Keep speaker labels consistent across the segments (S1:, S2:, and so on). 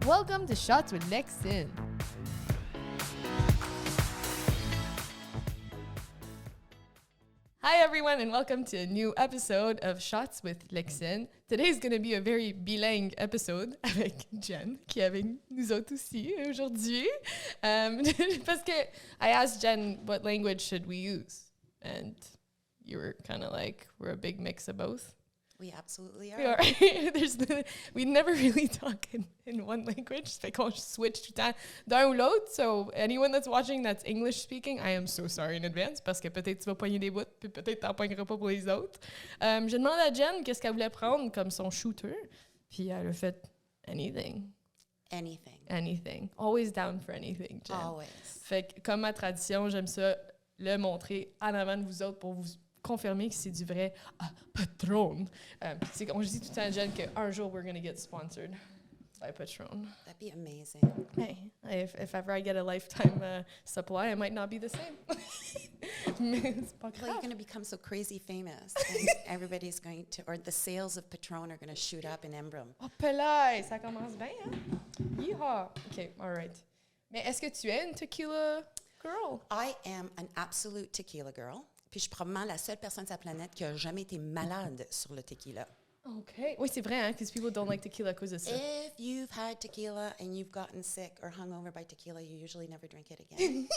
S1: Welcome to Shots with Lexin. Hi everyone and welcome to a new episode of Shots with Lexin. Today's going to be a very bilingue episode avec Jen, qui est avec nous autres aussi aujourd'hui. Parce que I asked Jen what language should we use, and you were kind of like, we're a big mix of both.
S2: We absolutely are.
S1: We are. We never really talk in one language. Fait qu'on switch tout le temps d'un ou l'autre. So anyone that's watching that's English speaking, I am so sorry in advance parce que peut-être tu vas pogner des bouts puis peut-être t'en pogneras pas pour les autres. Je demande à Jen qu'est-ce qu'elle voulait prendre comme son shooter. Puis elle a fait anything. Anything. Always down for anything, Jen.
S2: Always.
S1: Fait que comme ma tradition, j'aime ça le montrer en avant de vous autres pour vous confirmer que c'est du vrai Patron. C'est on dit tout le temps à Jen qu'un jour we're going to get sponsored by Patron.
S2: That'd be amazing.
S1: Hey, if ever I get a lifetime supply, I might not be the same. Mais c'est pas grave.
S2: Well, you're going to become so crazy famous, and everybody's going to, or the sales of Patron are going to shoot up in Emblem.
S1: Oh, pelay, ça commence bien, hein? Yeehaw. OK, all right. Mais est-ce que tu es une tequila girl?
S2: I am an absolute tequila girl. Puis je suis probablement la seule personne sur la planète qui a jamais été malade sur le tequila.
S1: OK. Oui, c'est vrai, hein, because people don't like tequila à cause de ça.
S2: If you've had tequila and you've gotten sick or hungover by tequila, you usually never drink it again.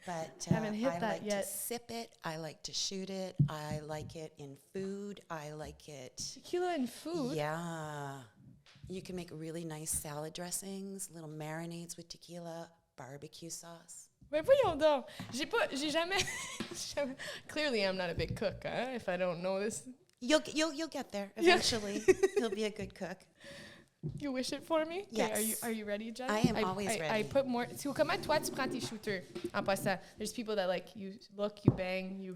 S2: But
S1: Haven't hit
S2: I
S1: that
S2: like
S1: yet.
S2: to sip it. I like to shoot it. I like it in food. I like it.
S1: Tequila in food?
S2: Yeah. You can make really nice salad dressings, little marinades with tequila, barbecue sauce.
S1: Mais voyons donc. J'ai jamais, clearly I'm not a big cook, huh? If I don't know this.
S2: You'll get there eventually. You'll be a good cook.
S1: You wish it for me?
S2: Yes.
S1: Okay, are you ready, Jen?
S2: I am always ready.
S1: I put more. So comment toi tu prends tes shooters en passant? There's people that like you look, you bang, you.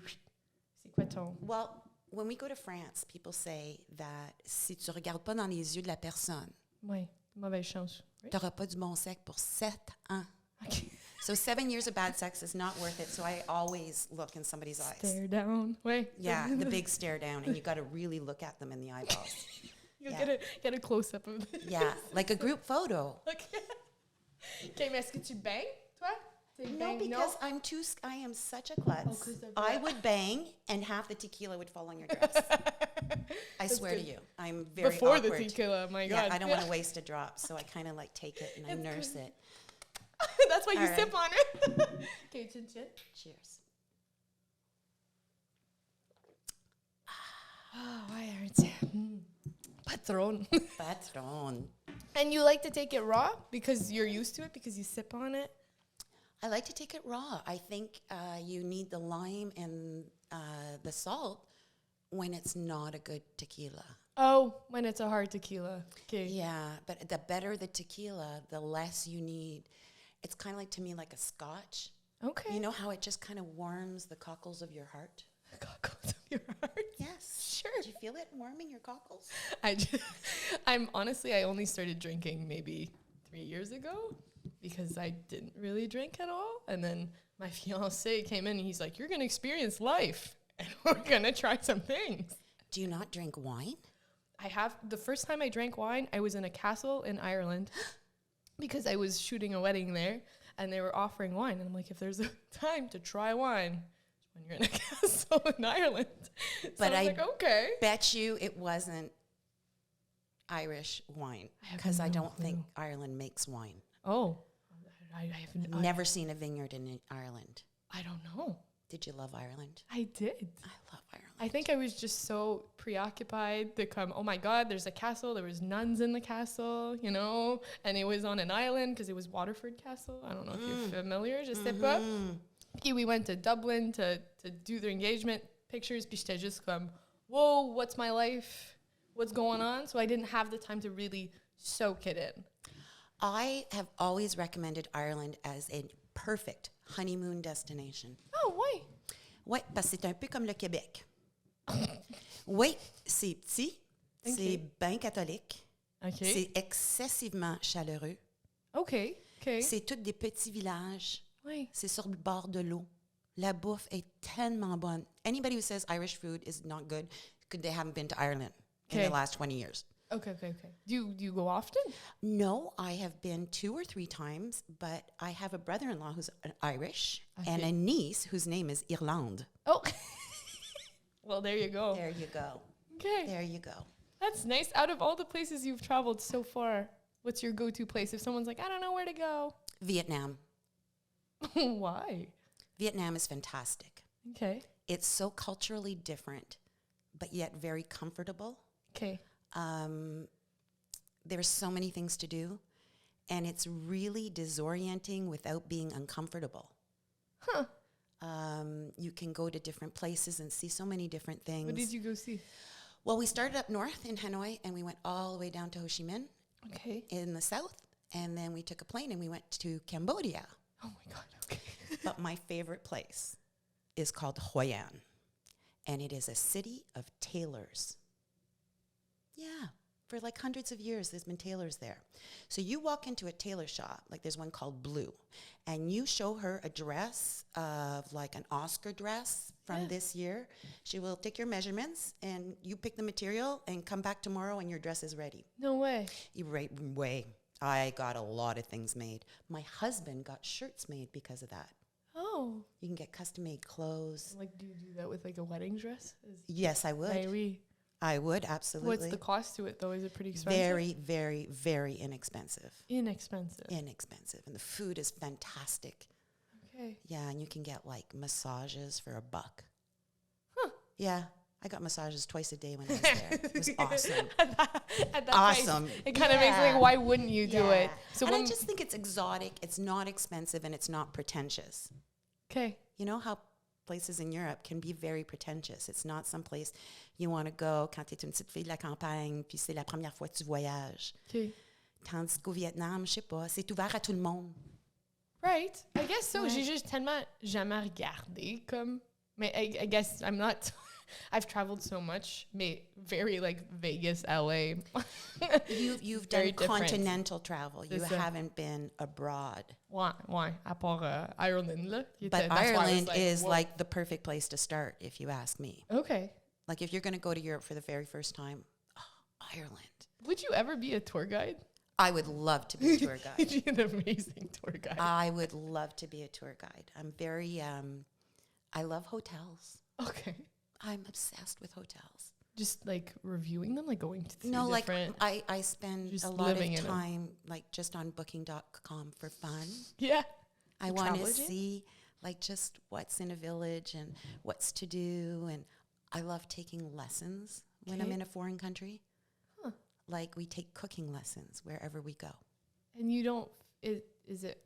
S1: C'est quoi ton?
S2: Well, when we go to France, people say that si tu regardes pas dans les yeux de la personne,
S1: Oui, mauvaise chance. Right?
S2: t'auras pas du bon sexe pour 7 ans.
S1: Okay.
S2: So 7 years of bad sex is not worth it. So I always look in somebody's eyes.
S1: Stare down. Oui.
S2: Yeah, the big stare down, and you got to really look at them in the eyeballs.
S1: You'll get a close up of it.
S2: Yeah, like a group photo.
S1: Okay, mais est-ce que tu bangs, toi?
S2: No, because I am such a klutz. I would bang, and half the tequila would fall on your dress. I swear to you, I'm very
S1: Before
S2: awkward.
S1: the tequila, my God.
S2: Yeah, I don't want to waste a drop, so I kind of like take it and I nurse it.
S1: That's why you
S2: All
S1: sip on it. Okay, chin chin.
S2: Cheers.
S1: Oh, why aren't you? Patron.
S2: Patron.
S1: And you like to take it raw because you're used to it, because you sip on it?
S2: I like to take it raw. I think you need the lime and the salt when it's not a good tequila.
S1: Oh, when it's a hard tequila. Okay.
S2: Yeah, but the better the tequila, the less you need. It's kind of like, to me, like a scotch.
S1: Okay.
S2: You know how it just kind of warms the cockles of your heart?
S1: Cockles of your heart?
S2: Yes.
S1: Sure.
S2: Do you feel it warming your cockles?
S1: I only started drinking maybe 3 years ago because I didn't really drink at all. And then my fiancé came in and he's like, you're going to experience life and we're going to try some things.
S2: Do you not drink wine?
S1: The first time I drank wine, I was in a castle in Ireland because I was shooting a wedding there and they were offering wine. And I'm like, if there's a time to try wine, it's when you're in a castle in Ireland.
S2: But
S1: I was like, okay.
S2: Bet you it wasn't Irish wine, because I don't think Ireland makes wine.
S1: Oh,
S2: I've never seen a vineyard in Ireland.
S1: I don't know.
S2: Did you love Ireland?
S1: I did.
S2: I love Ireland.
S1: I think I was just so preoccupied to come, oh my God, there's a castle. There was nuns in the castle, you know, and it was on an island because it was Waterford Castle. I don't know if you're familiar. Je sais pas. Puis we went to Dublin to do their engagement pictures. Puis j'étais juste comme, whoa, what's my life? What's going on? So I didn't have the time to really soak it in.
S2: I have always recommended Ireland as a perfect honeymoon destination.
S1: Oh, why?
S2: Oui, parce que c'est un peu comme le Québec. Oui, c'est petit, c'est bien catholique, c'est excessivement chaleureux.
S1: OK.
S2: C'est tous des petits villages.
S1: Oui.
S2: C'est sur le bord de l'eau. La bouffe est tellement bonne. Anybody who says Irish food is not good, they haven't been to Ireland in the last 20 years.
S1: Okay. Do you go often?
S2: No, I have been 2 or 3 times, but I have a brother-in-law who's Irish and a niece whose name is Irlande.
S1: Oh, well, there you go.
S2: There you go.
S1: Okay.
S2: There you go.
S1: That's nice. Out of all the places you've traveled so far, what's your go-to place? If someone's like, I don't know where to go.
S2: Vietnam.
S1: Why?
S2: Vietnam is fantastic.
S1: Okay.
S2: It's so culturally different, but yet very comfortable.
S1: Okay.
S2: There's so many things to do, and it's really disorienting without being uncomfortable.
S1: Huh.
S2: You can go to different places and see so many different things.
S1: What did you go see?
S2: Well, we started up north in Hanoi, and we went all the way down to Ho Chi Minh in the south, and then we took a plane and we went to Cambodia.
S1: Oh, my God. Okay.
S2: But my favorite place is called Hoi An, and it is a city of tailors. Yeah, for like hundreds of years, there's been tailors there. So you walk into a tailor shop, like there's one called Blue, and you show her a dress of like an Oscar dress from this year. She will take your measurements, and you pick the material and come back tomorrow, and your dress is ready.
S1: No way.
S2: Way. I got a lot of things made. My husband got shirts made because of that.
S1: Oh.
S2: You can get custom-made clothes.
S1: Like, do you do that with like a wedding dress?
S2: Yes, I would. I would, absolutely.
S1: What's the cost to it, though? Is it pretty expensive?
S2: Very, very, very inexpensive.
S1: Inexpensive.
S2: And the food is fantastic.
S1: Okay.
S2: Yeah, and you can get like massages for $1.
S1: Huh.
S2: Yeah, I got massages twice a day when I was there. It was awesome.
S1: at that
S2: Awesome.
S1: Price, it kind of makes like, why wouldn't you do it?
S2: So and I just think it's exotic. It's not expensive, and it's not pretentious.
S1: Okay.
S2: You know how places in Europe can be very pretentious. It's not some place you want to go quand tu es une petite fille de la campagne, puis c'est la première fois que tu voyages.
S1: Okay.
S2: Tandis qu'au Vietnam, je sais pas, c'est ouvert à tout le monde.
S1: Right. I guess so. J'ai juste tellement jamais regardé comme. Mais I guess I'm not. I've traveled so much, mais very like Vegas, LA.
S2: You've done continental travel. You haven't been abroad.
S1: Why? À part Ireland, là.
S2: But Ireland is like the perfect place to start, if you ask me.
S1: Okay.
S2: Like if you're going to go to Europe for the very first time, Ireland.
S1: Would you ever be a tour guide?
S2: I would love to be a tour guide.
S1: You'd be an amazing tour guide.
S2: I would love to be a tour guide. I'm very, I love hotels.
S1: Okay.
S2: I'm obsessed with hotels.
S1: Just like reviewing them, like going to
S2: different. I spend a lot of time like just on booking.com for fun.
S1: Yeah.
S2: I want to see like just what's in a village and what's to do, and I love taking lessons when I'm in a foreign country. Huh. Like we take cooking lessons wherever we go.
S1: And you don't is it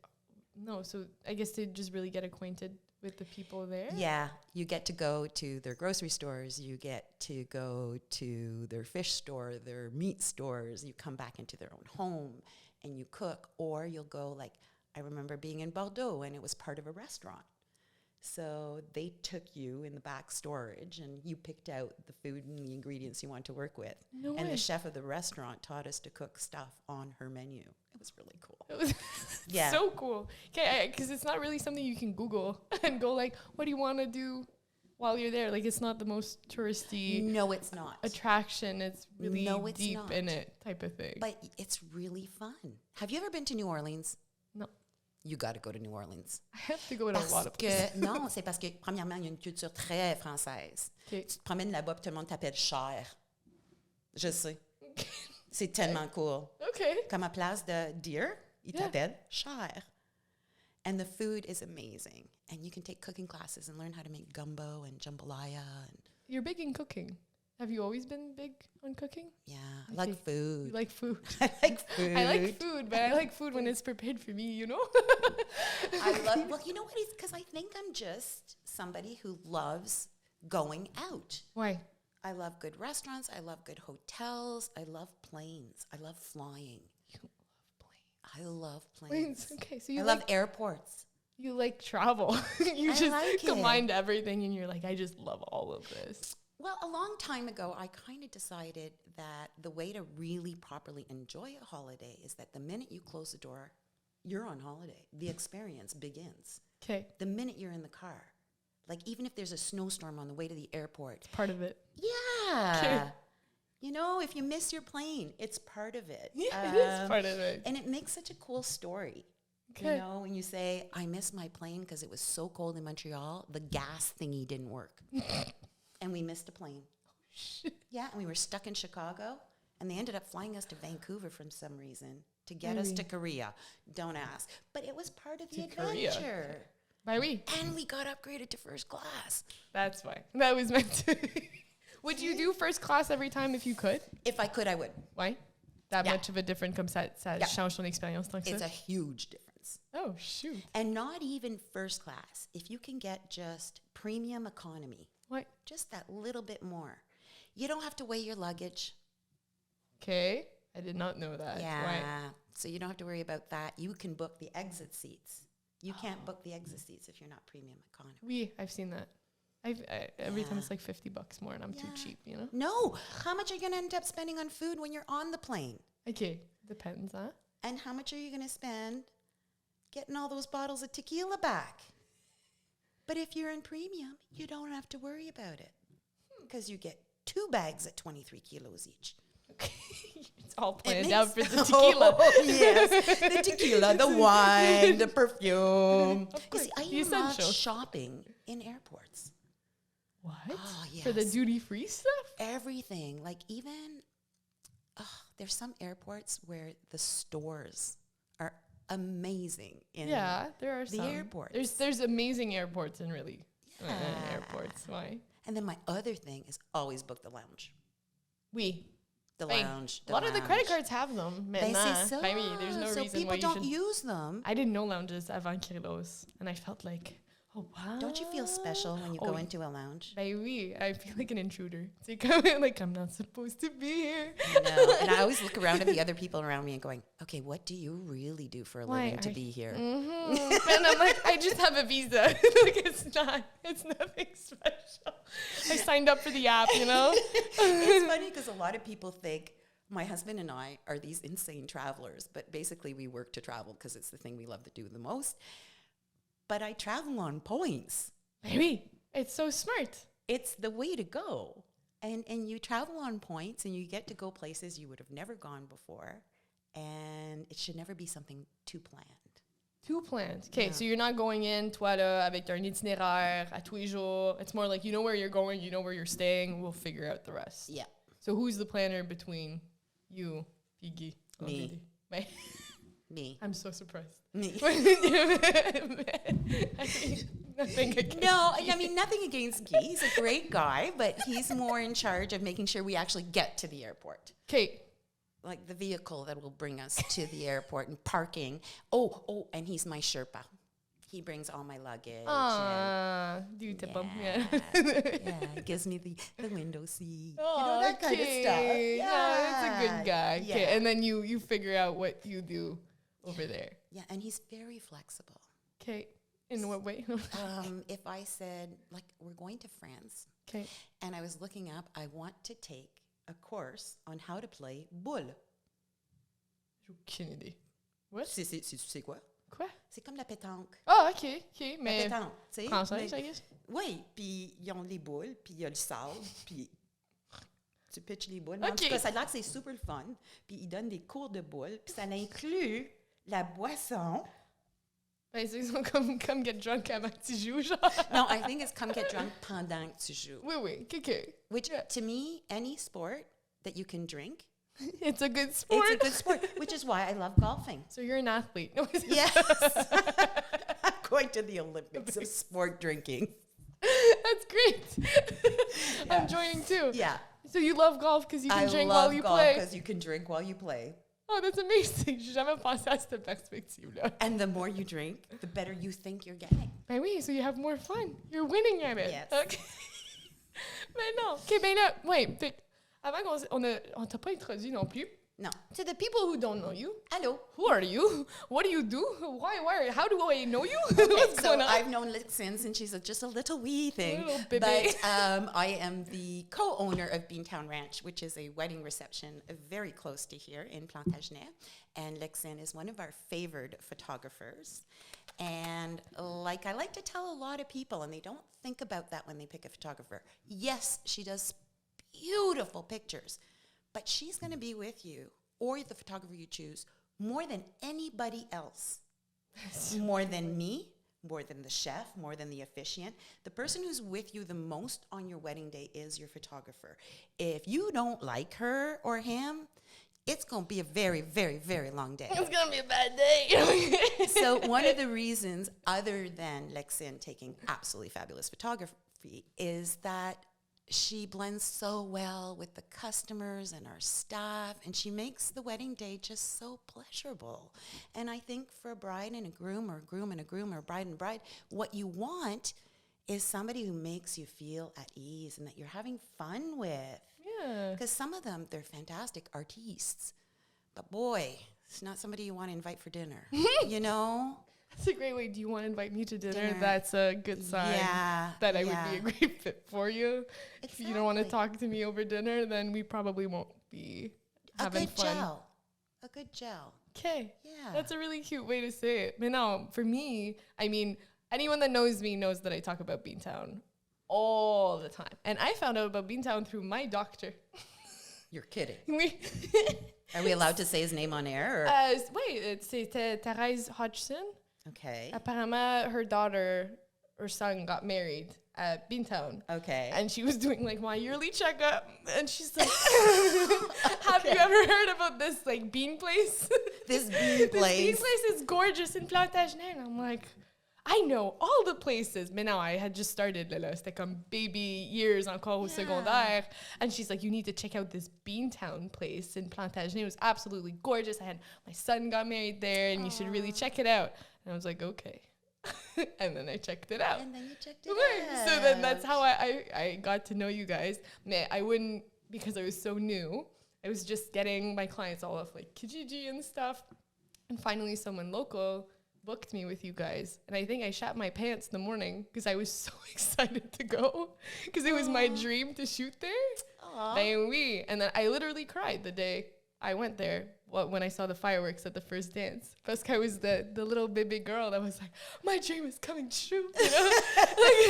S1: no, so I guess to just really get acquainted with the people there?
S2: Yeah, you get to go to their grocery stores, you get to go to their fish store, their meat stores, you come back into their own home and you cook, or you'll go like, I remember being in Bordeaux and it was part of a restaurant. So they took you in the back storage and you picked out the food and the ingredients you want to work with.
S1: No way.
S2: And the chef of the restaurant taught us to cook stuff on her menu. It was really cool.
S1: It was so cool. Okay, because it's not really something you can Google and go like, what do you want to do while you're there? Like, it's not the most touristy.
S2: No, it's not.
S1: Attraction. It's really deep in it type of thing.
S2: But it's really fun. Have you ever been to New Orleans?
S1: No.
S2: You got to go to New Orleans.
S1: I have to go to a lot of places.
S2: Non, c'est parce que, premièrement, il y a une culture très française. Tu te promènes là-bas et tout le monde t'appelle Cher. Je sais. C'est tellement cool.
S1: Okay.
S2: Comme à place de Dear, il t'appelle Cher. And the food is amazing. And you can take cooking classes and learn how to make gumbo and jambalaya.
S1: You're big in cooking. Have you always been big on cooking?
S2: Yeah, I like food.
S1: You like food.
S2: I like food.
S1: I like food, but I like food when it's prepared for me, you know?
S2: Well, you know what? It's because I think I'm just somebody who loves going out.
S1: Why?
S2: I love good restaurants. I love good hotels. I love planes. I love flying.
S1: You love planes.
S2: I love planes.
S1: Okay, so you
S2: love airports.
S1: You like travel. You
S2: I
S1: just
S2: like
S1: combined everything and you're like, I just love all of this.
S2: Well, a long time ago, I kind of decided that the way to really properly enjoy a holiday is that the minute you close the door, you're on holiday. The experience begins.
S1: Okay.
S2: The minute you're in the car. Like, even if there's a snowstorm on the way to the airport.
S1: It's part of it.
S2: Yeah.
S1: Okay.
S2: You know, if you miss your plane, it's part of it.
S1: Yeah, it is part of it.
S2: And it makes such a cool story.
S1: Okay.
S2: You know, when you say, I missed my plane because it was so cold in Montreal, the gas thingy didn't work. And we missed a plane. Yeah, and we were stuck in Chicago, and they ended up flying us to Vancouver for some reason to get us to Korea. Don't ask. But it was part of the adventure.
S1: By we.
S2: And we got upgraded to first class.
S1: That's why. That was meant to be. Would you do first class every time if you could?
S2: If I could, I would.
S1: Why? That much of a difference comme ça change ton expérience tant que
S2: It's
S1: ça?
S2: a huge difference.
S1: Oh, shoot.
S2: And not even first class. If you can get just premium economy,
S1: What?
S2: just that little bit more. You don't have to weigh your luggage.
S1: Okay. I did not know that.
S2: Yeah.
S1: Why?
S2: So you don't have to worry about that. You can book the exit seats. You can't book the exit seats if you're not premium economy.
S1: Oui, I've seen that. Every time it's like $50 more and I'm too cheap, you know?
S2: No. How much are you going to end up spending on food when you're on the plane?
S1: Okay. Depends, huh?
S2: And how much are you going to spend getting all those bottles of tequila back? But if you're in premium, you don't have to worry about it because you get 2 bags at 23 kilos each.
S1: Okay. It's all planned out for the tequila.
S2: Oh, yes. The tequila, the wine, the perfume. You see, I even love
S1: essentials.
S2: shopping in airports.
S1: What?
S2: Oh,
S1: For the
S2: yes.
S1: duty-free stuff?
S2: Everything. Like even, there's some airports where the stores are amazing.
S1: Yeah, there are
S2: the
S1: some.
S2: airports.
S1: There's amazing airports and really airports. Why?
S2: And then my other thing is always book the lounge.
S1: Oui.
S2: The
S1: Hey,
S2: lounge.
S1: a lot of the credit cards have them.
S2: They say
S1: Maintenant.
S2: so.
S1: I mean, there's no
S2: so
S1: reason
S2: people
S1: why you
S2: don't
S1: should.
S2: use them.
S1: I didn't know lounges avant Kyrillos, and I felt like, oh wow.
S2: Don't you feel special when you go into a lounge?
S1: Ben oui, I feel like an intruder. C'est comme like I'm not supposed to be here.
S2: I know. And I always look around at the other people around me and going, okay, what do you really do for a
S1: Why
S2: living to
S1: are
S2: be here?
S1: And I'm like, I just have a visa. Like it's nothing special. I signed up for the app, you know.
S2: It's funny because a lot of people think my husband and I are these insane travelers, but basically we work to travel because it's the thing we love to do the most. But I travel on points.
S1: Maybe it's so smart.
S2: It's the way to go. And you travel on points and you get to go places you would have never gone before. And it should never be something too planned.
S1: Too planned. Okay,
S2: Yeah.
S1: so you're not going in, toi là, avec un itinéraire à tous les jours. It's more like you know where you're going, you know where you're staying. We'll figure out the rest.
S2: Yeah.
S1: So who's the planner between you, Piggy?
S2: Me.
S1: Me.
S2: Me.
S1: I'm so surprised.
S2: Me.
S1: I mean, nothing against
S2: No,
S1: Guy.
S2: I mean, nothing against Guy. He's a great guy, but he's more in charge of making sure we actually get to the airport.
S1: Okay.
S2: Like the vehicle that will bring us to the airport and parking. Oh, and he's my Sherpa. He brings all my luggage.
S1: Do tip him. Yeah.
S2: Yeah, gives me the window seat.
S1: Oh,
S2: that kind of stuff.
S1: okay.
S2: Yeah.
S1: No, that's a good guy. Okay,
S2: Yeah.
S1: and then you figure out what you do over there.
S2: Yeah, and he's very flexible.
S1: Okay. In what way?
S2: If I said, like, we're going to France,
S1: Okay.
S2: and I was looking up, I want to take a course on how to play boule.
S1: J'ai aucune idée. What?
S2: C'est quoi?
S1: Quoi?
S2: C'est comme la pétanque.
S1: Ah, ok. Ok,
S2: La
S1: mais
S2: pétanque, tu sais.
S1: française,
S2: mais-
S1: I guess.
S2: Oui, puis ils ont les boules, puis il y a le sable, puis tu pitches les boules. Mais En
S1: Ok.
S2: tout cas, ça a l'air que c'est super le fun. Puis ils donnent des cours de boules, puis ça inclut la boisson.
S1: Ben, c'est sont comme get drunk avant que tu joues, genre.
S2: No, I think it's come get drunk pendant que tu joues.
S1: Oui, oui. Ok.
S2: Which, to me, any sport that you can drink,
S1: It's a good sport.
S2: it's a good sport, which is why I love golfing.
S1: So you're an athlete. No,
S2: Yes. I'm going to the Olympics of sport drinking.
S1: That's great. I'm joining too.
S2: Yeah.
S1: So you love golf because you can
S2: I
S1: drink
S2: love
S1: while you
S2: golf
S1: play.
S2: because you can drink while you play.
S1: Oh, that's amazing. J'ai jamais pensé à cette perspective-là.
S2: And the more you drink, the better you think you're getting.
S1: Ben oui, so you have more fun. You're winning at it.
S2: Yes.
S1: Okay. Mais non. OK, ben là, wait. Fait, avant on t'a pas introduit non plus.
S2: No.
S1: To the people who don't know you,
S2: Hello.
S1: who are you? What do you do? Why? How do I know you?
S2: Okay,
S1: What's
S2: so
S1: going on?
S2: I've known Lixin since she's just a little wee thing.
S1: Little bébé.
S2: But I am the co-owner of Beantown Ranch, which is a wedding reception very close to here in Plantagenet. And Lixin is one of our favored photographers. And like I like to tell a lot of people, and they don't think about that when they pick a photographer. Yes, she does beautiful pictures. but she's going to be with you or the photographer you choose more than anybody else. More than me, more than the chef, more than the officiant. The person who's with you the most on your wedding day is your photographer. If you don't like her or him, it's going to be a very, very, very long day.
S1: It's going to be a bad day.
S2: So one of the reasons, other than Lexine taking absolutely fabulous photography, is that she blends so well with the customers and our staff, and she makes the wedding day just so pleasurable. And I think for a bride and a groom, or a groom and a groom, or a bride and bride, what you want is somebody who makes you feel at ease and that you're having fun with.
S1: Yeah.
S2: Because some of them, they're fantastic artistes, but boy, it's not somebody you want to invite for dinner, you know?
S1: That's a great way. Do you want to invite me to dinner? That's a good sign that I would be a great fit for you. Exactly. If you don't want to talk to me over dinner, then we probably won't be having fun.
S2: A good gel.
S1: Okay. Yeah. That's a really cute way to say it. But no, for me, I mean, anyone that knows me knows that I talk about Beantown all the time. And I found out about Beantown through my doctor.
S2: You're kidding. Are we allowed to say his name on air?
S1: Wait, c'était Thérèse Hodgson.
S2: Okay.
S1: Apparemment, her son got married at Beantown.
S2: Okay.
S1: And she was doing like my yearly checkup. And she's like, have you ever heard about this like bean place?
S2: This bean place.
S1: This bean place is gorgeous in Plantagenet. And I'm like, I know all the places. Mais now I had just started. C'était comme baby years encore au secondaire. And she's like, you need to check out this Beantown place in Plantagenet. It was absolutely gorgeous. My son got married there and you should really check it out. And I was like, okay. And then I checked it out.
S2: And then you checked it out.
S1: So then that's how I got to know you guys. I wouldn't, because I was so new, I was just getting my clients all off like Kijiji and stuff. And finally someone local booked me with you guys. And I think I shat my pants in the morning because I was so excited to go because it was my dream to shoot there. Ben oui. And then I literally cried the day I went there when I saw the fireworks at the first dance. Parce que I was the little baby girl that was like, my dream is coming true. You know? Like,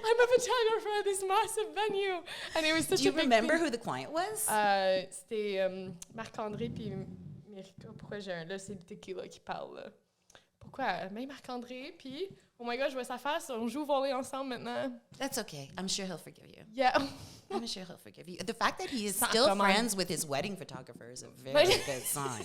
S1: I'm a photographer at this massive venue. And it was such a big thing.
S2: Do you remember who the client was?
S1: C'était Marc-André puis Mérica. Pourquoi là, c'est le tequila qui parle, là. Pourquoi? Mais Marc-André, puis, oh my God, je vois sa face, on joue au volley ensemble maintenant.
S2: That's okay. I'm sure he'll forgive you.
S1: Yeah.
S2: I'm sure he'll forgive you. The fact that he is still friends with his wedding photographer is a very good sign.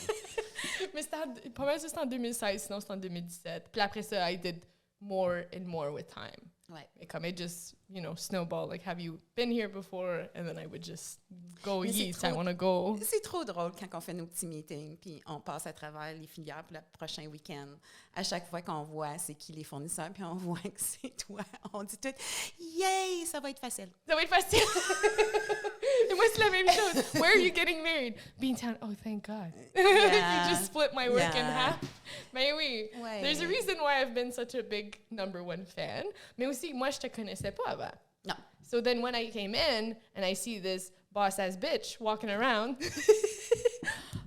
S1: Mais c'était pas mal, c'était en 2016, sinon c'était en 2017. Puis après ça, I did more and more with time.
S2: Right.
S1: Comme it just, snowball. Like, have you been here before? And then I would just go, yes, I want to go.
S2: C'est trop drôle quand on fait nos petits meetings, puis on passe à travers les filières pour le prochain week-end. À chaque fois qu'on voit c'est qui les fournisseurs, puis on voit que c'est toi, on dit tout, yay, ça va être facile.
S1: Ça va être facile. Et moi, c'est la même chose. Where are you getting married? Beantown. Oh, thank God. You just split my work in half. Mais oui. Ouais. There's a reason why I've been such a big #1 fan. Mais aussi, moi, je te connaissais pas avant.
S2: No.
S1: So then when I came in and I see this boss-ass bitch walking around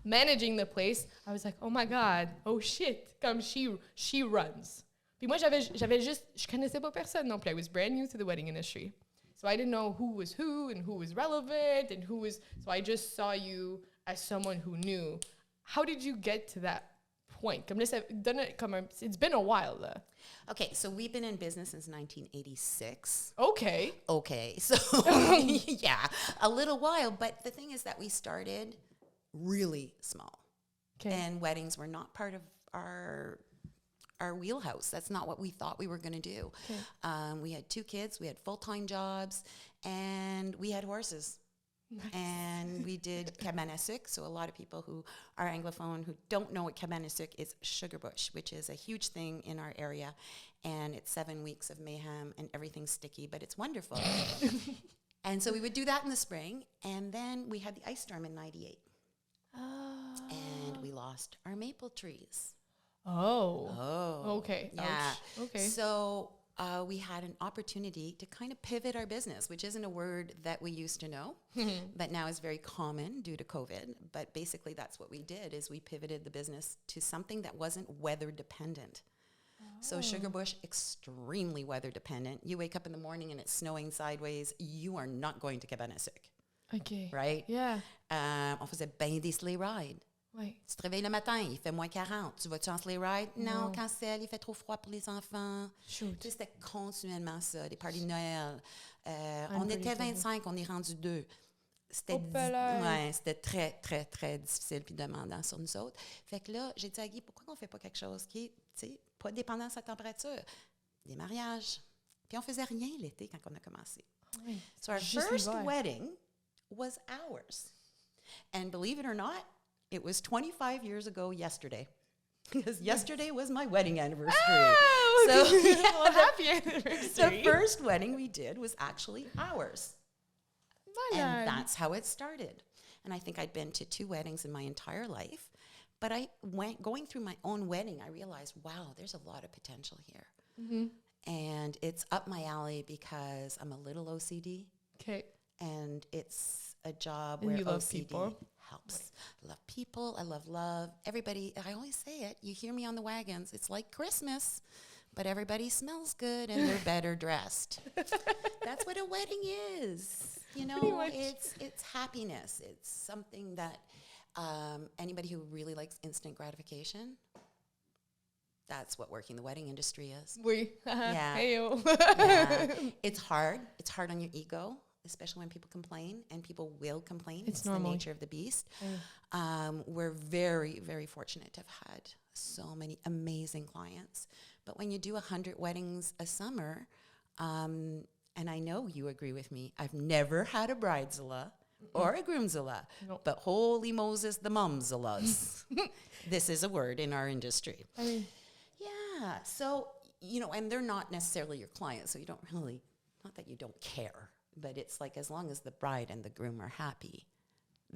S1: managing the place, I was like, oh my God, oh shit, comme she runs. Puis moi, je connaissais pas personne non plus. I was brand new to the wedding industry. So I didn't know who was who and who was relevant and who was, so I just saw you as someone who knew. How did you get to that point? It's been a while though.
S2: Okay, so we've been in business since 1986.
S1: Okay.
S2: So yeah, a little while, but the thing is that we started really small. Okay. And weddings were not part of our wheelhouse. That's not what we thought we were going to do. Okay. We had 2 kids, we had full-time jobs, and we had horses. Nice. And we did cabane à sucre. So a lot of people who are Anglophone who don't know what cabane à sucre is, sugar bush, which is a huge thing in our area. And it's 7 weeks of mayhem and everything's sticky, but it's wonderful. And so we would do that in the spring. And then we had the ice storm in 98. Oh. And we lost our maple trees.
S1: Oh. Okay.
S2: Yeah.
S1: Ouch. Okay.
S2: So we had an opportunity to kind of pivot our business, which isn't a word that we used to know, but now is very common due to COVID. But basically that's what we did, is we pivoted the business to something that wasn't weather dependent. Oh. So sugar bush, extremely weather dependent. You wake up in the morning and it's snowing sideways, you are not going to cabane à sucre.
S1: OK.
S2: right?
S1: Yeah.
S2: On faisait bien des sleigh rides.
S1: Ouais.
S2: Tu te réveilles le matin, il fait moins 40. Tu vas-tu en sleigh ride? Non,
S1: Non.
S2: cancel, il fait trop froid pour les enfants.
S1: Shoot.
S2: Tu sais, c'était continuellement ça, des parties de Noël. On
S1: Unpredictable.
S2: était 25, on est rendu 2. C'était, c'était très, très, très difficile puis demandant sur nous autres. Fait que là, j'ai dit à Guy, pourquoi on ne fait pas quelque chose qui est, tu sais, pas dépendant de sa température? Des mariages. Puis on faisait rien l'été quand on a commencé.
S1: Oui.
S2: So our
S1: Juste
S2: first
S1: l'hiver.
S2: wedding was ours. And believe it or not, it was 25 years ago yesterday. Because yesterday was my wedding anniversary.
S1: Oh,
S2: So
S1: well, happy anniversary.
S2: the first wedding we did was actually ours. And
S1: Malade.
S2: that's how it started. And I think I'd been to 2 weddings in my entire life. But going through my own wedding, I realized, wow, there's a lot of potential here.
S1: Mm-hmm.
S2: And it's up my alley because I'm a little OCD.
S1: Okay.
S2: And it's a job
S1: And
S2: where
S1: you love
S2: OCD
S1: people.
S2: helps. I love people. I love love. Everybody, I always say it. You hear me on the wagons. It's like Christmas, but everybody smells good and they're better dressed. That's what a wedding is. You
S1: Pretty
S2: know,
S1: much.
S2: it's happiness. It's something that anybody who really likes instant gratification, that's what working the wedding industry is.
S1: Oui.
S2: Yeah.
S1: Heyo.
S2: Yeah. It's hard. It's hard on your ego, especially when people complain, and people will complain.
S1: It's
S2: the
S1: normal.
S2: nature of the beast.
S1: Mm.
S2: We're very, very fortunate to have had so many amazing clients. But when you do 100 weddings a summer, and I know you agree with me, I've never had a bridezilla or a groomzilla,
S1: No.
S2: but holy Moses, the mumzillas. This is a word in our industry.
S1: I mean,
S2: Yeah. So, you know, and they're not necessarily your clients, so you don't really, not that you don't care, but it's like as long as the bride and the groom are happy,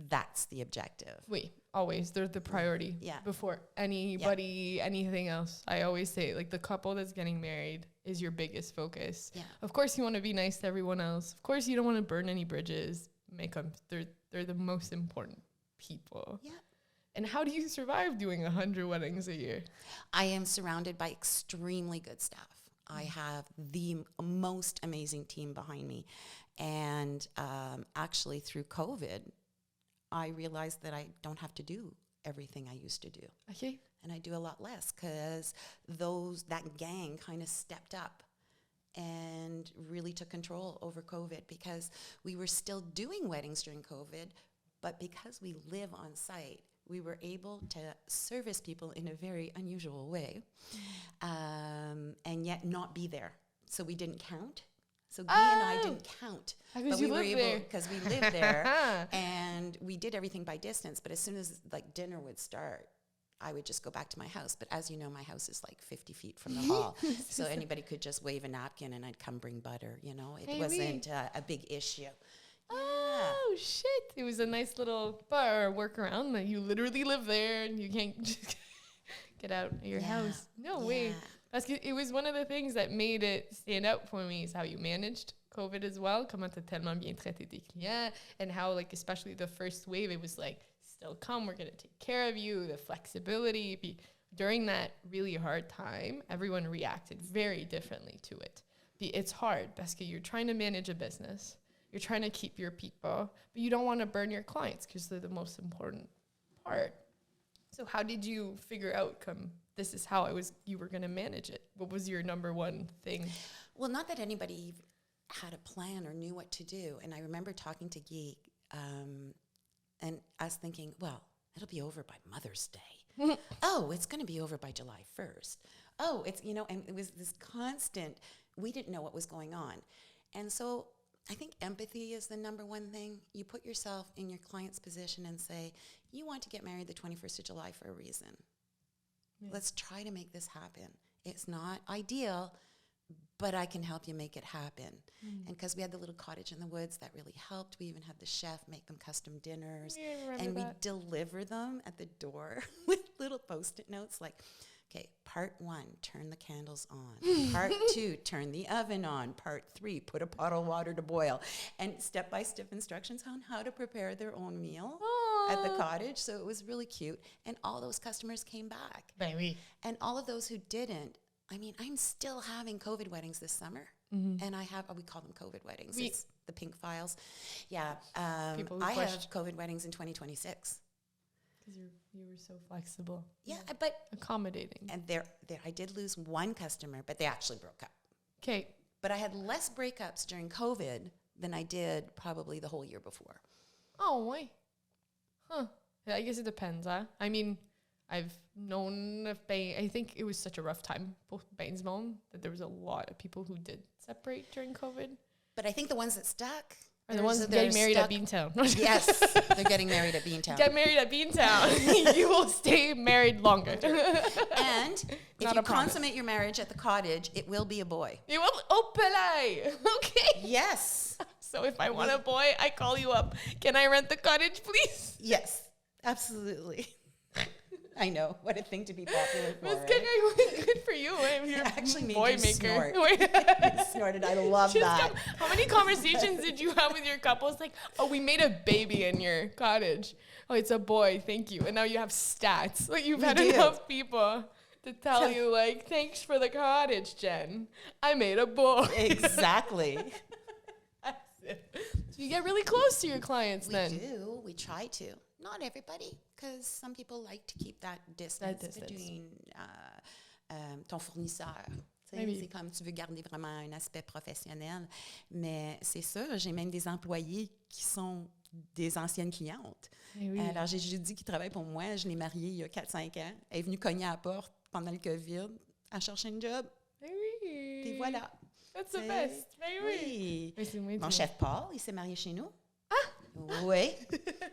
S2: that's the objective.
S1: oui, always. They're the priority
S2: Yeah.
S1: before anybody, anything else. I always say, like, the couple that's getting married is your biggest focus.
S2: Yeah.
S1: Of course, you want to be nice to everyone else. Of course, you don't want to burn any bridges. Make them. They're the most important people.
S2: Yeah.
S1: And how do you survive doing 100 weddings a year?
S2: I am surrounded by extremely good staff. I have the most amazing team behind me. And actually, through COVID, I realized that I don't have to do everything I used to do.
S1: Okay.
S2: And I do a lot less because that gang kind of stepped up and really took control over COVID, because we were still doing weddings during COVID, but because we live on site, we were able to service people in a very unusual way, and yet not be there. So we didn't count. So Guy and I didn't count.
S1: Because
S2: But
S1: you
S2: we were
S1: live
S2: able,
S1: there.
S2: because we lived there, and we did everything by distance. But as soon as like dinner would start, I would just go back to my house. But as you know, my house is like 50 feet from the hall. So anybody could just wave a napkin and I'd come bring butter, you know. It
S1: Hey,
S2: wasn't a big issue.
S1: Oh, shit. It was a nice little bar workaround that you literally live there and you can't just get out of your house. No way.
S2: Yeah.
S1: Parce que it was one of the things that made it stand out for me is how you managed COVID as well. Comment t'as tellement bien traité tes clients, and how, like, especially the first wave, it was like, still come, we're going to take care of you, the flexibility. During that really hard time, everyone reacted very differently to it. It's hard because you're trying to manage a business. You're trying to keep your people, but you don't want to burn your clients because they're the most important part. So how did you figure out, this is how you were going to manage it? What was your number one thing?
S2: Well, not that anybody had a plan or knew what to do. And I remember talking to Geek, and I was thinking, well, it'll be over by Mother's Day. Oh, it's going to be over by July 1st. Oh, it's, you know, and it was this constant, we didn't know what was going on. And so I think empathy is the number one thing. You put yourself in your client's position and say, you want to get married the 21st of July for a reason. Yeah. Let's try to make this happen. It's not ideal, but I can help you make it happen. And because we had the little cottage in the woods, that really helped. We even had the chef make them custom dinners.
S1: Yeah,
S2: and we deliver them at the door with little Post-it notes like, okay, part 1, turn the candles on. Part 2, turn the oven on. Part 3, put a pot of water to boil. And step-by-step instructions on how to prepare their own meal at the cottage. So it was really cute. And all those customers came back.
S1: Baby.
S2: And all of those who didn't, I mean, I'm still having COVID weddings this summer. And we call them COVID weddings. the pink files. Yeah.
S1: People who
S2: I have
S1: pushed.
S2: COVID weddings in 2026.
S1: Because you were so flexible.
S2: Yeah, but
S1: Accommodating.
S2: and I did lose one customer, but they actually broke up.
S1: Okay.
S2: But I had less breakups during COVID than I did probably the whole year before.
S1: Oh, why? Huh. Yeah, I guess it depends, huh? I mean, I've known of I think it was such a rough time, both Bain's mom, that there was a lot of people who did separate during COVID.
S2: But I think the ones that stuck
S1: Are the ones getting married at
S2: stuck.
S1: Beantown.
S2: Yes, they're getting married at Beantown.
S1: Get married at Beantown. You will stay married longer.
S2: And if
S1: Not
S2: you
S1: a promise.
S2: consummate your marriage at the cottage, it will be a boy.
S1: You will? Oh, Pelay. Okay.
S2: Yes.
S1: So if I want a boy, I call you up. Can I rent the cottage, please?
S2: Yes, absolutely. I know. What a thing to be popular for.
S1: That's
S2: Right?
S1: good for you. I'm your
S2: Actually made
S1: boy
S2: you
S1: maker.
S2: snort. Snorted. I love
S1: Just
S2: that.
S1: how many conversations did you have with your couples? Like, oh, we made a baby in your cottage. Oh, it's a boy. Thank you. And now you have stats. Like, you've had
S2: do.
S1: enough people to tell you, like, thanks for the cottage, Jen. I made a boy.
S2: Exactly.
S1: That's it. So you get really close to your clients
S2: We
S1: then.
S2: do. We try to. Not everybody, because some people like to keep that distance, between ton fournisseur. Tu sais, c'est comme tu veux garder vraiment un aspect professionnel. Mais c'est sûr, j'ai même des employés qui sont des anciennes clientes.
S1: Oui.
S2: Alors, j'ai Judy qui travaille pour moi. Je l'ai mariée il y a 4-5 ans. Elle est venue cogner à la porte pendant le COVID. Elle cherchait un job.
S1: Oui.
S2: Puis voilà.
S1: That's the best. Mais oui.
S2: Oui.
S1: Mais c'est moins
S2: Mon
S1: dur.
S2: chef Paul, il s'est marié chez nous. Oui.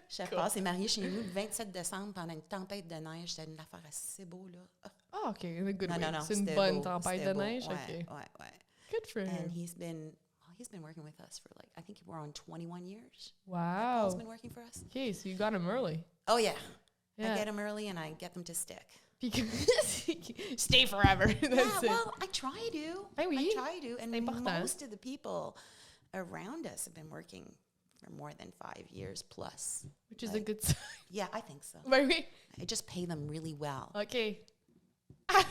S2: Chef Paul s'est marié chez nous le 27 décembre pendant une tempête de neige. C'était une affaire assez beau, là.
S1: Oh, OK. In a good way.
S2: Non,
S1: C'est une
S2: c'était
S1: bonne
S2: beau,
S1: tempête
S2: c'était
S1: de
S2: beau.
S1: neige.
S2: Ouais,
S1: OK.
S2: ouais.
S1: Good for
S2: And
S1: him.
S2: he's been working with us for like, I think we're on 21 years.
S1: Wow.
S2: Paul's been working for us.
S1: Okay, so you got him early.
S2: Oh, yeah.
S1: Yeah.
S2: I get them early and I get them to stick.
S1: Because stay forever. That's
S2: Yeah,
S1: it.
S2: well, I try to.
S1: Ah oui.
S2: I try to. And
S1: C'est important.
S2: most of the people around us have been working for more than 5 years plus.
S1: Which is a good sign.
S2: Yeah, I think so.
S1: Maybe.
S2: I just pay them really well.
S1: Okay.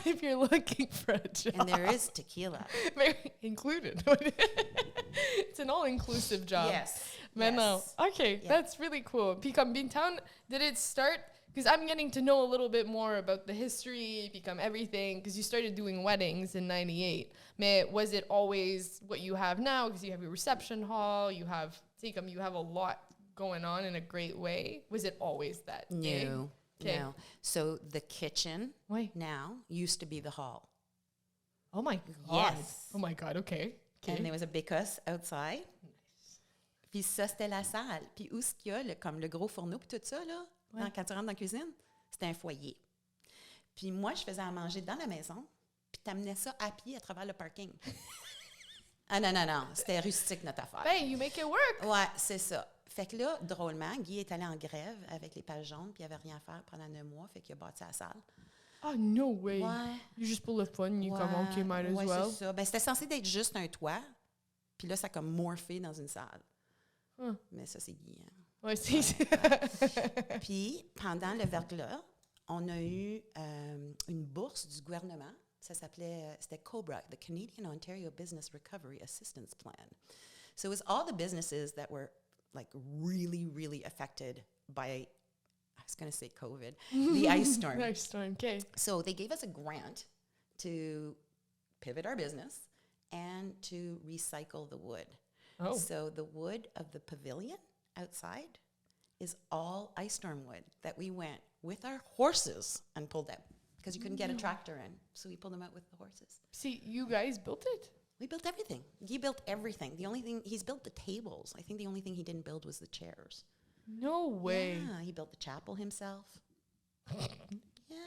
S1: If you're looking for a job.
S2: And there is tequila.
S1: Maybe included. It's an all-inclusive job.
S2: Yes.
S1: Man, no. Okay,
S2: Yeah.
S1: that's really cool. Become Beantown, did it start? Because I'm getting to know a little bit more about the history, Become everything, because you started doing weddings in 98. Mais was it always what you have now? Because you have your reception hall, you have a lot going on in a great way. Was it always that big?
S2: No.
S1: Okay.
S2: No. So the kitchen
S1: Why?
S2: now used to be the hall.
S1: Oh my God.
S2: Yes.
S1: Oh my God, okay.
S2: And there was a bécosse outside. Puis ça, c'était la salle. Puis où est-ce qu'il y a comme le gros fourneau puis tout ça, là, quand tu rentres dans la cuisine, c'était un foyer. Puis moi, je faisais à manger dans la maison, puis t'amenais ça à pied à travers le parking. Ah non, c'était rustique notre affaire.
S1: Ben, you make it work.
S2: Ouais, c'est ça. Fait que là, drôlement, Guy est allé en grève avec les pages jaunes, puis il avait rien à faire pendant 9 mois, fait qu'il a bâti la salle.
S1: Oh, no way.
S2: Ouais.
S1: You just pull the fun, you come, okay, might as
S2: ouais,
S1: well.
S2: c'est ça. Ben, c'était censé être juste un toit, puis là, ça a comme morphé dans une salle.
S1: Huh.
S2: Mais ça, c'est Guy. Hein.
S1: Ouais, c'est...
S2: Puis, pendant le verglas, on a eu une bourse du gouvernement. Ça s'appelait, c'était COBRA, the Canadian Ontario Business Recovery Assistance Plan. So it was all the businesses that were like really, really affected by, I was going to say COVID, the ice storm.
S1: Ice storm, okay.
S2: So they gave us a grant to pivot our business and to recycle the wood.
S1: Oh.
S2: So the wood of the pavilion outside is all ice storm wood that we went with our horses and pulled out because you couldn't get a tractor in. So we pulled them out with the horses.
S1: See, you guys built it?
S2: We built everything. He built everything. The only thing, he's built the tables. I think the only thing he didn't build was the chairs.
S1: No way.
S2: Yeah, he built the chapel himself. Yeah.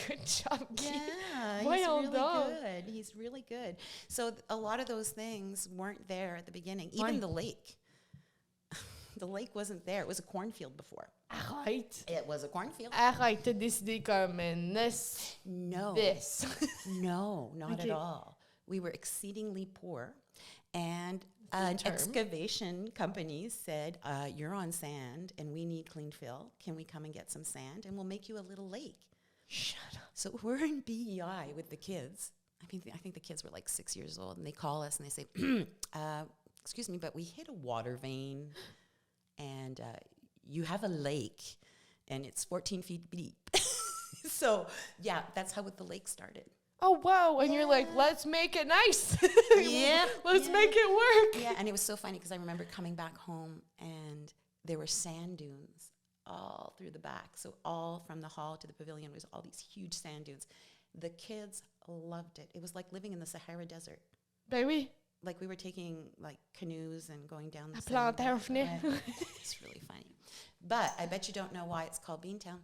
S1: Good job, Keith.
S2: Yeah, he's
S1: Well
S2: really
S1: done.
S2: good. He's really good. So a lot of those things weren't there at the beginning. Even
S1: Why?
S2: the lake. The lake wasn't there. It was a cornfield before.
S1: Arrête.
S2: It was a cornfield.
S1: Arrête, t'as décidé comme this.
S2: No.
S1: This.
S2: No, not
S1: Okay.
S2: at all. We were exceedingly poor. And an
S1: term.
S2: excavation company said, you're on sand and we need clean fill. Can we come and get some sand? And we'll make you a little lake.
S1: Shut up.
S2: So we're in BEI with the kids. I think the kids were like 6 years old, and they call us and they say, excuse me, but we hit a water vein, and you have a lake, and it's 14 feet deep. So, yeah, that's how the lake started.
S1: Oh, wow. And you're like, let's make it nice.
S2: Yeah.
S1: Let's make it work.
S2: Yeah, and it was so funny because I remember coming back home, and there were sand dunes all through the back. So all from the hall to the pavilion was all these huge sand dunes. The kids loved it. It was like living in the Sahara Desert.
S1: Ben oui.
S2: Like we were taking like canoes and going down the
S1: À planter,
S2: It's really funny. But I bet you don't know why it's called Beantown.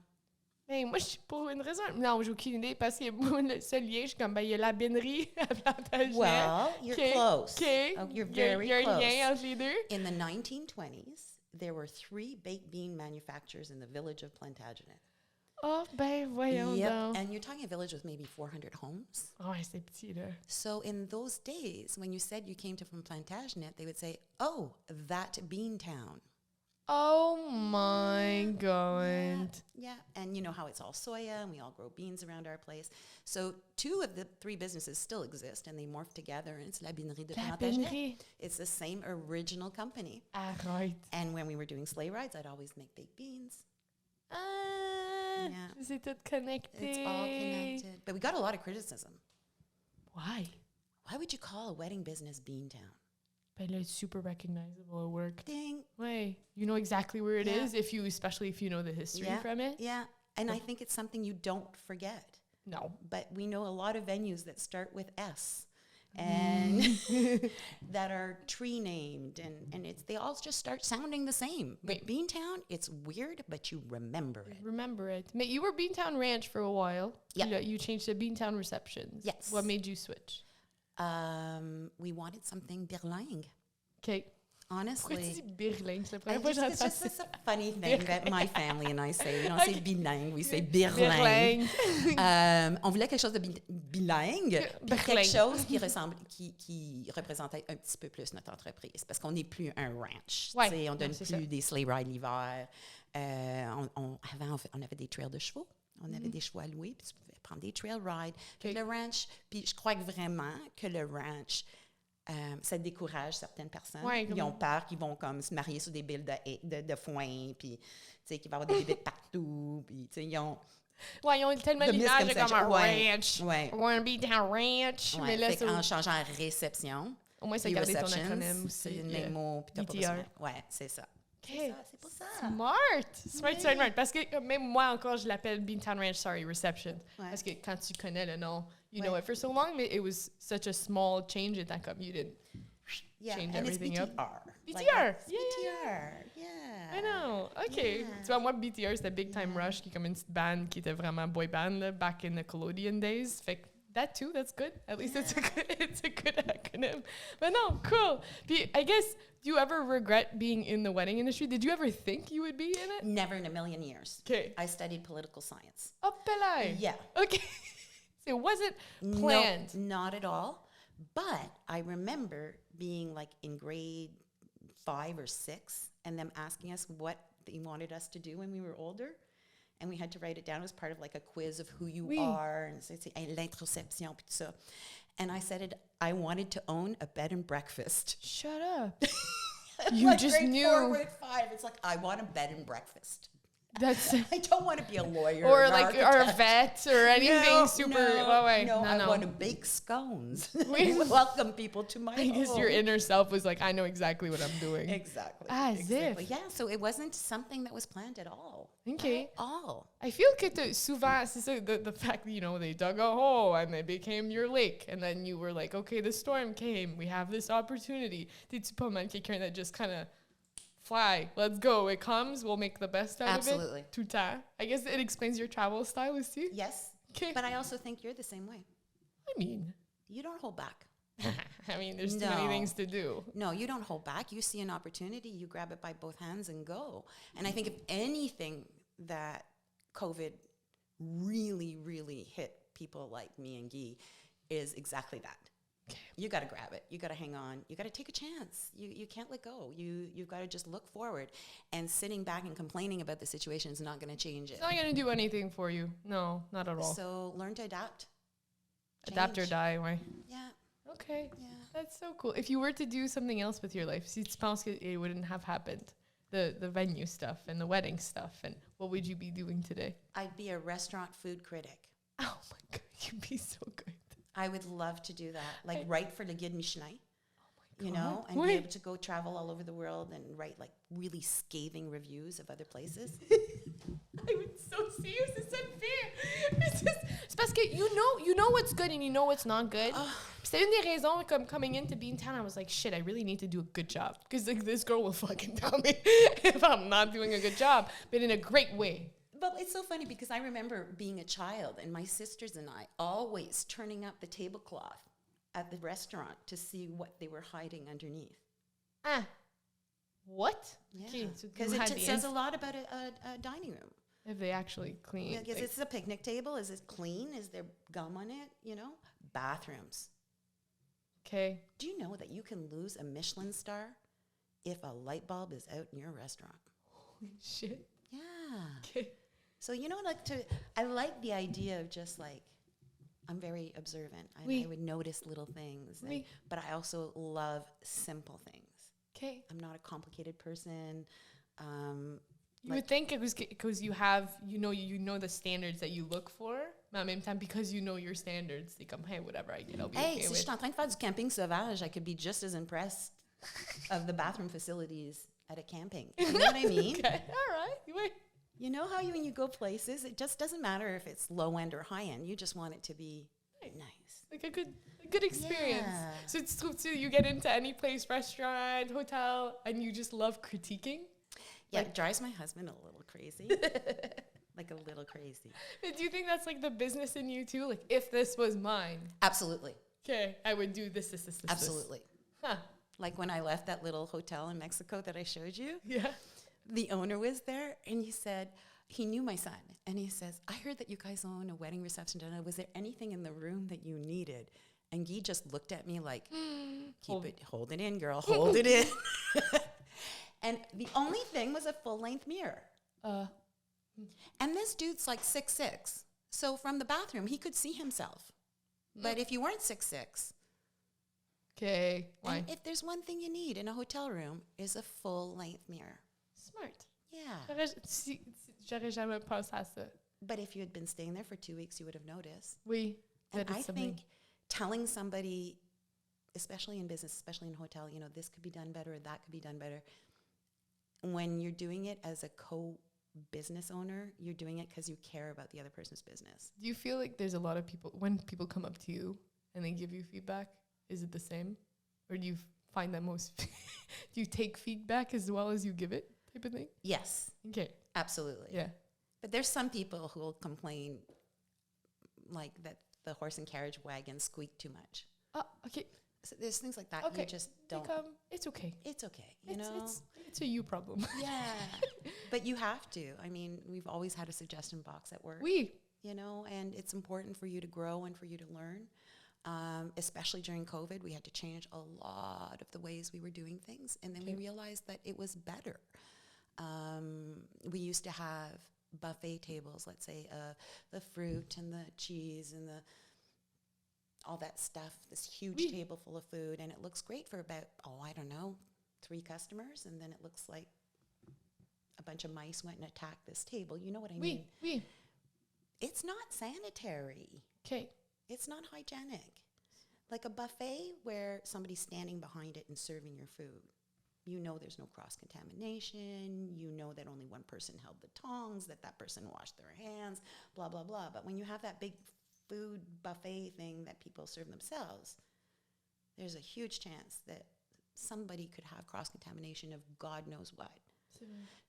S1: Mais moi, je suis pour une raison. Non, j'ai aucune idée parce que moi, le seul lien, je suis comme, ben, il y a la binerie à Plantagenet.
S2: Well, you're close.
S1: Okay.
S2: Oh, you're very
S1: close. Il y a un
S2: close.
S1: lien entre les deux.
S2: In the 1920s, there were 3 baked bean manufacturers in the village of Plantagenet.
S1: Oh, ben, voyons donc.
S2: And you're talking a village with maybe 400 homes.
S1: Oh, ouais, c'est petit, là.
S2: So in those days, when you said you came from Plantagenet, they would say, oh, that bean town.
S1: Oh, my God.
S2: Yeah, and you know how it's all soya, and we all grow beans around our place. So 2 of the 3 businesses still exist, and they morphed together, and it's La Binerie de Plantagenet. It's the same original company.
S1: Arrête.
S2: And when we were doing sleigh rides, I'd always make baked beans. Yeah.
S1: C'est tout connecté.
S2: It's all connected. But we got a lot of criticism.
S1: Why?
S2: Why would you call a wedding business Beantown?
S1: Ben là, it's super recognizable at work.
S2: Ding.
S1: Ouais. You know exactly where it is, especially if you know the history from it.
S2: Yeah. And I think it's something you don't forget.
S1: No.
S2: But we know a lot of venues that start with S and that are tree named, and they all just start sounding the same. But Beantown, it's weird, but you remember it.
S1: Remember it. Mais you were Beantown Ranch for a while.
S2: Yeah.
S1: You changed to Beantown Receptions.
S2: Yes.
S1: What made you switch?
S2: We wanted something bilingue.
S1: Okay.
S2: Honestly.
S1: Pourquoi tu dis bilingue? C'est la première fois que
S2: It's
S1: j'entends
S2: just a funny thing that my family and I say. We don't say bilingue, we say bilingue. On voulait quelque chose de bilingue, puis quelque chose qui représentait un petit peu plus notre entreprise, parce qu'on n'est plus un ranch. Ouais, on donne plus des sleigh rides l'hiver. Avant, on avait des trails de chevaux. On avait des chevaux à louer, puis tu pouvais prendre des trail rides. Le ranch, puis je crois vraiment que le ranch, ça décourage certaines personnes. Ouais, ils ont peur qu'ils vont comme se marier sur des billes de foin, puis qu'il va y avoir des bébés partout, puis ils ont...
S1: Ouais, ils ont tellement l'image de comme un ranch. Ouais. Ou un Beantown Ranch.
S2: Ouais, mais là, en changeant à réception.
S1: Au moins, c'est garder ton acronyme aussi.
S2: C'est le même mot.
S1: BTR.
S2: Ouais, c'est ça.
S1: Okay.
S2: C'est pour ça.
S1: Smart. Parce que même moi encore, je l'appelle Beantown Ranch, Reception. Ouais. Parce que quand tu connais le nom, you know it for so long, but it was such a small change that come, you didn't change everything
S2: it's
S1: up.
S2: BTR.
S1: BTR.
S2: Yeah.
S1: I know. OK. Tu vois, moi, BTR, c'était Big Time Rush, qui est comme une petite band qui était vraiment boy band, là, back in the Collodion days. Fait que that too, that's good. At least it's a good acronym. But no, cool. Puis, I guess, do you ever regret being in the wedding industry? Did you ever think you would be in it?
S2: Never in a million years.
S1: Okay.
S2: I studied political science.
S1: Oh, pelay.
S2: Yeah.
S1: Okay. So it wasn't planned.
S2: No, not at all. But I remember being like in grade 5 or 6 and them asking us what they wanted us to do when we were older. And we had to write it down as part of like a quiz of who you are and l'introception puis tout ça. And I said I wanted to own a bed and breakfast.
S1: Shut up. You
S2: like
S1: just
S2: grade
S1: knew.
S2: 4, grade 5. It's like I want a bed and breakfast.
S1: That's
S2: I don't want to be a lawyer
S1: or like or a vet or anything super.
S2: No, I want to bake scones. Welcome people to my home.
S1: I guess your inner self was like, I know exactly what I'm doing.
S2: Exactly.
S1: Exactly.
S2: Yeah, so it wasn't something that was planned at all.
S1: Okay.
S2: At all.
S1: I feel que souvent, c'est ça, the fact that, you know, they dug a hole and they became your lake. And then you were like, okay, the storm came. We have this opportunity. T'es-tu pas mal quelqu'un that just kind of fly, let's go. It comes, we'll make the best out
S2: Absolutely.
S1: of it. Tout le temps. I guess it explains your travel style aussi.
S2: Yes.
S1: Okay.
S2: But I also think you're the same way.
S1: I mean,
S2: you don't hold back.
S1: I mean, there's too many things to do.
S2: No, you don't hold back. You see an opportunity, you grab it by both hands and go. And I think if anything that COVID really, really hit people like me and Guy is exactly that. You got to grab it. You got to hang on. You got to take a chance. You can't let go. You've got to just look forward. And sitting back and complaining about the situation is not going to change it.
S1: It's not going to do anything for you. No, not at all.
S2: So learn to adapt.
S1: Adapt or die, right?
S2: Yeah.
S1: Okay.
S2: Yeah.
S1: That's so cool. If you were to do something else with your life, si tu penses que it wouldn't have happened, the venue stuff and the wedding stuff, and what would you be doing today?
S2: I'd be a restaurant food critic.
S1: Oh my God, you'd be so good.
S2: I would love to do that. Like write for the Guide Michelin, you
S1: God.
S2: know, and
S1: Oui.
S2: be able to go travel all over the world and write like really scathing reviews of other places.
S1: I would so see you, c'est ça le pire. C'est parce que you know what's good and you know what's not good. C'était une des raisons comme coming into Beantown, I was like, shit, I really need to do a good job. Because like, this girl will fucking tell me if I'm not doing a good job, but in a great way.
S2: But it's so funny because I remember being a child and my sisters and I always turning up the tablecloth at the restaurant to see what they were hiding underneath.
S1: Ah. What?
S2: Yeah,
S1: Okay, so
S2: because
S1: you
S2: it
S1: had the
S2: says a lot about a dining room.
S1: if they actually clean.
S2: Yeah, because
S1: like-
S2: it's a picnic table. Is it clean? Is there gum on it? You know, bathrooms.
S1: Okay.
S2: Do you know that you can lose a Michelin star if a light bulb is out in your restaurant?
S1: Holy shit.
S2: Yeah.
S1: Okay.
S2: So you know, I like the idea of just like, I'm very observant.
S1: Oui.
S2: I would notice little things,
S1: Oui.
S2: but I also love simple things.
S1: Okay.
S2: I'm not a complicated person.
S1: You would think it was because you have, you know the standards that you look for, mais en même temps, because you know your standards, c'est comme, hey, whatever I get, I'll be
S2: Hey,
S1: okay
S2: si je
S1: with.
S2: suis en train de faire du camping sauvage, I could be just as impressed of the bathroom facilities at a camping. You know what I mean?
S1: Okay, all right. Wait.
S2: You know how when you go places, it just doesn't matter if it's low end or high end. You just want it to be nice.
S1: Like a good experience.
S2: Yeah.
S1: So it's true too, you get into any place, restaurant, hotel, and you just love critiquing.
S2: Yeah,
S1: Like-
S2: it drives my husband a little crazy. Like a little crazy.
S1: But do you think that's like the business in you too? Like, if this was mine,
S2: Absolutely.
S1: okay, I would do this.
S2: Absolutely.
S1: Huh.
S2: Like when I left that little hotel in Mexico that I showed you,
S1: Yeah.
S2: the owner was there and he said, he knew my son. And he says, I heard that you guys own a wedding reception dinner. Was there anything in the room that you needed? And Guy just looked at me like, hold it in, girl, hold it in. And the only thing was a full-length mirror. And this dude's like 6'6". So from the bathroom, he could see himself. But if you weren't 6'6",
S1: Okay. Why?
S2: and if there's one thing you need in a hotel room is a full-length mirror.
S1: Smart.
S2: Yeah.
S1: J'aurais jamais pensé à ça.
S2: But if you had been staying there for 2 weeks, you would have noticed.
S1: Oui.
S2: And
S1: that is
S2: I
S1: something.
S2: think telling somebody, especially in business, especially in hotel, you know, this could be done better, or that could be done better. When you're doing it as a co-business owner, you're doing it because you care about the other person's business.
S1: Do you feel like there's a lot of people, when people come up to you and they give you feedback, is it the same? Or do you find that most, do you take feedback as well as you give it type of thing?
S2: Yes,
S1: Okay.
S2: absolutely.
S1: Yeah.
S2: But there's some people who will complain like that the horse and carriage wagon squeak too much.
S1: Oh, okay.
S2: So there's things like that.
S1: Okay.
S2: You just don't.
S1: It's okay.
S2: It's okay, you know?
S1: It's a you problem.
S2: Yeah. But you have to. I mean, we've always had a suggestion box at work.
S1: Oui.
S2: You know, and it's important for you to grow and for you to learn. Especially during COVID, we had to change a lot of the ways we were doing things. And then we realized that it was better. We used to have buffet tables, let's say, the fruit and the cheese and all that stuff, this huge table full of food. And it looks great for about, 3 customers. And then it looks like a bunch of mice went and attacked this table. You know what I mean?
S1: Oui.
S2: It's not sanitary.
S1: Okay.
S2: It's not hygienic. Like a buffet where somebody's standing behind it and serving your food. You know there's no cross-contamination. You know that only one person held the tongs, that person washed their hands, blah, blah, blah. But when you have that big food buffet thing that people serve themselves, there's a huge chance that somebody could have cross-contamination of God knows what.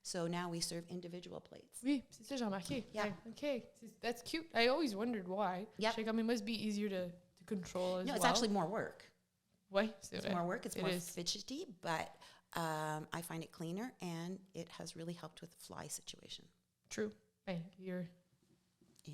S2: So now we serve individual plates.
S1: Oui, c'est ça, j'ai remarqué.
S2: Yeah.
S1: Okay. That's cute. I always wondered why.
S2: Yep.
S1: It must be easier to control as
S2: No,
S1: well.
S2: it's actually more work.
S1: Ouais, c'est
S2: It's
S1: vrai.
S2: more work. It's
S1: It
S2: more
S1: is.
S2: fidgety, but I find it cleaner, and it has really helped with the fly situation.
S1: True. Hey,
S2: In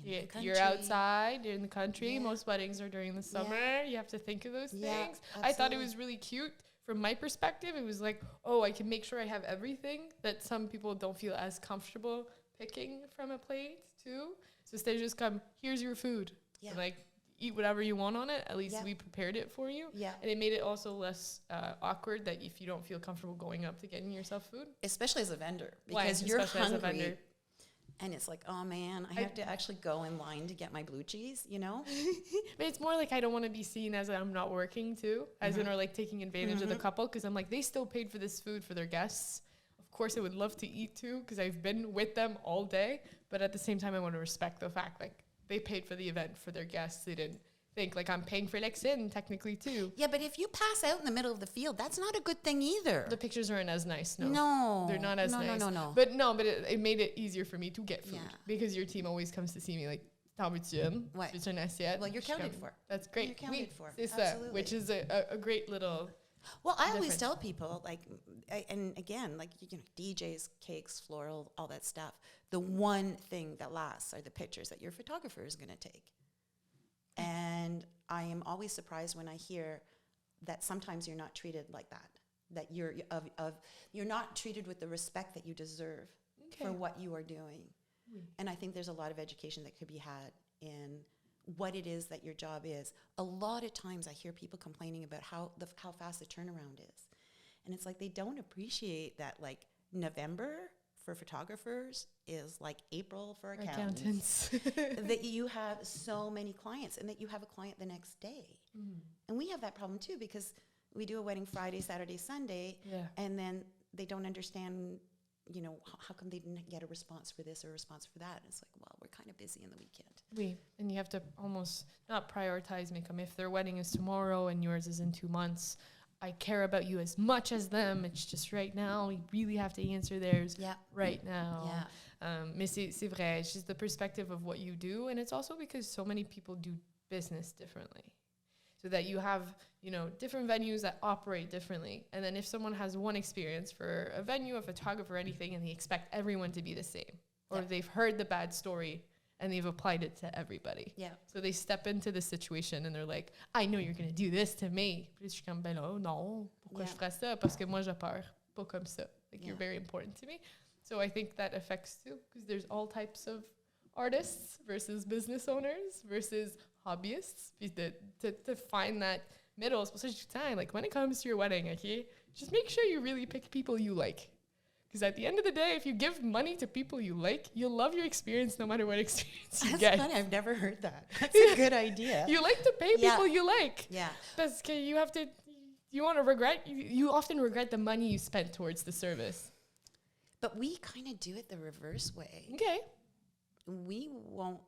S2: the country.
S1: you're outside, you're in the country.
S2: Yeah.
S1: Most weddings are during the summer. You have to think of those
S2: Yeah,
S1: things. I thought it
S2: absolutely.
S1: was really cute. From my perspective, it was like, oh, I can make sure I have everything that some people don't feel as comfortable picking from a plate too. So c'était just come, here's your food.
S2: Yeah.
S1: And like, eat whatever you want on it. At least
S2: Yeah.
S1: we prepared it for you.
S2: Yeah.
S1: And it made it also less awkward that if you don't feel comfortable going up to getting yourself food.
S2: Especially as a vendor,
S1: Why?
S2: because you're
S1: Especially as a
S2: hungry.
S1: vendor.
S2: And it's like, oh man, I have to actually go in line to get my blue cheese, you know?
S1: But it's more like I don't want to be seen as I'm not working too, as in or like taking advantage of the couple, because I'm like, they still paid for this food for their guests. Of course, I would love to eat too, because I've been with them all day. But at the same time, I want to respect the fact like they paid for the event for their guests. They didn't think like I'm paying for Lexin technically too.
S2: Yeah, but if you pass out in the middle of the field, that's not a good thing either.
S1: The pictures aren't as nice.
S2: No.
S1: They're not as nice.
S2: No.
S1: But it made it easier for me to get food because your team always comes to see me like, t'en veux-tu une?
S2: Ouais.
S1: Veux-tu une assiette?
S2: Well, you're counted for.
S1: That's great.
S2: You're counted for.
S1: C'est ça,
S2: Absolutely.
S1: which is a great little...
S2: Well, I always
S1: difference.
S2: tell people, like, and again, like, you know, DJs, cakes, floral, all that stuff. The one thing that lasts are the pictures that your photographer is going to take. And I am always surprised when I hear that sometimes you're not treated like that. That you're not treated with the respect that you deserve for what you are doing. And I think there's a lot of education that could be had in what it is that your job is. A lot of times I hear people complaining about how fast the turnaround is. And it's like they don't appreciate that, like, November for photographers is like April for accountants. That you have so many clients and that you have a client the next day. And we have that problem too, because we do a wedding Friday, Saturday, Sunday, and then they don't understand, you know, how come they didn't get a response for this or a response for that. And it's like, well, we're kind of busy in the weekend.
S1: And you have to almost not prioritize me. If their wedding is tomorrow and yours is in 2 months, I care about you as much as them. It's just right now. We really have to answer theirs right now. Mais c'est vrai. It's just the perspective of what you do. And it's also because so many people do business differently. So that you have, you know, different venues that operate differently. And then if someone has one experience for a venue, a photographer, anything, and they expect everyone to be the same, or they've heard the bad story and they've applied it to everybody. So they step into the situation and they're like, I know you're going to do this to me. Puis je suis comme, ben là, non, pourquoi je ferais ça? Parce que moi, j'ai peur. Pas comme ça. Like, you're very important to me. So I think that affects too, because there's all types of artists versus business owners versus hobbyists. To find that middle, it's such a time. Like, when it comes to your wedding, okay, just make sure you really pick people you like. Because at the end of the day, if you give money to people you like, you'll love your experience no matter what experience you get.
S2: That's funny. I've never heard that. That's a good idea.
S1: You like to pay people you like.
S2: Yeah.
S1: Parce que you have to, you want to regret, you often regret the money you spent towards the service.
S2: But we kind of do it the reverse way.
S1: Okay.
S2: We won't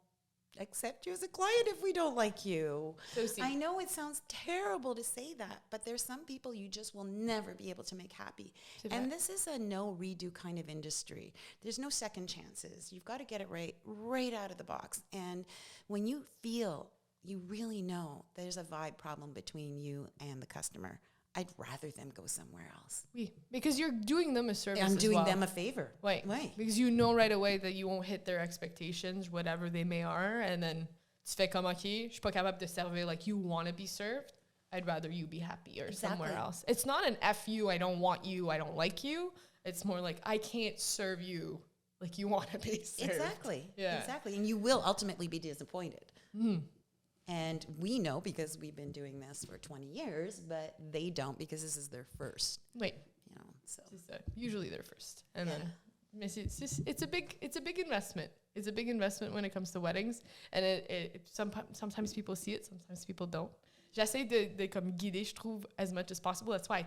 S2: accept you as a client if we don't like you.
S1: So
S2: I know it sounds terrible to say that, but there's some people you just will never be able to make happy. And this is a no redo kind of industry. There's no second chances. You've got to get it right out of the box. And when you feel, you really know there's a vibe problem between you and the customer, I'd rather them go somewhere else.
S1: Oui, because you're doing them a service.
S2: I'm doing
S1: as well.
S2: them a favor.
S1: Right. Because you know right away that you won't hit their expectations, whatever they may are, and then tu fais comme, OK, je suis pas capable de servir like you want to be served. I'd rather you be happy or somewhere else. It's not an F you, I don't want you, I don't like you. It's more like, I can't serve you like you want to be served.
S2: Exactly.
S1: Yeah.
S2: Exactly. And you will ultimately be disappointed. And we know because we've been doing this for 20 years, but they don't because this is their first.
S1: Wait.
S2: You know, so.
S1: Usually they're first. And then it's a big investment. It's a big investment when it comes to weddings. And sometimes people see it, sometimes people don't. J'essaie de comme guider, je trouve, as much as possible. That's why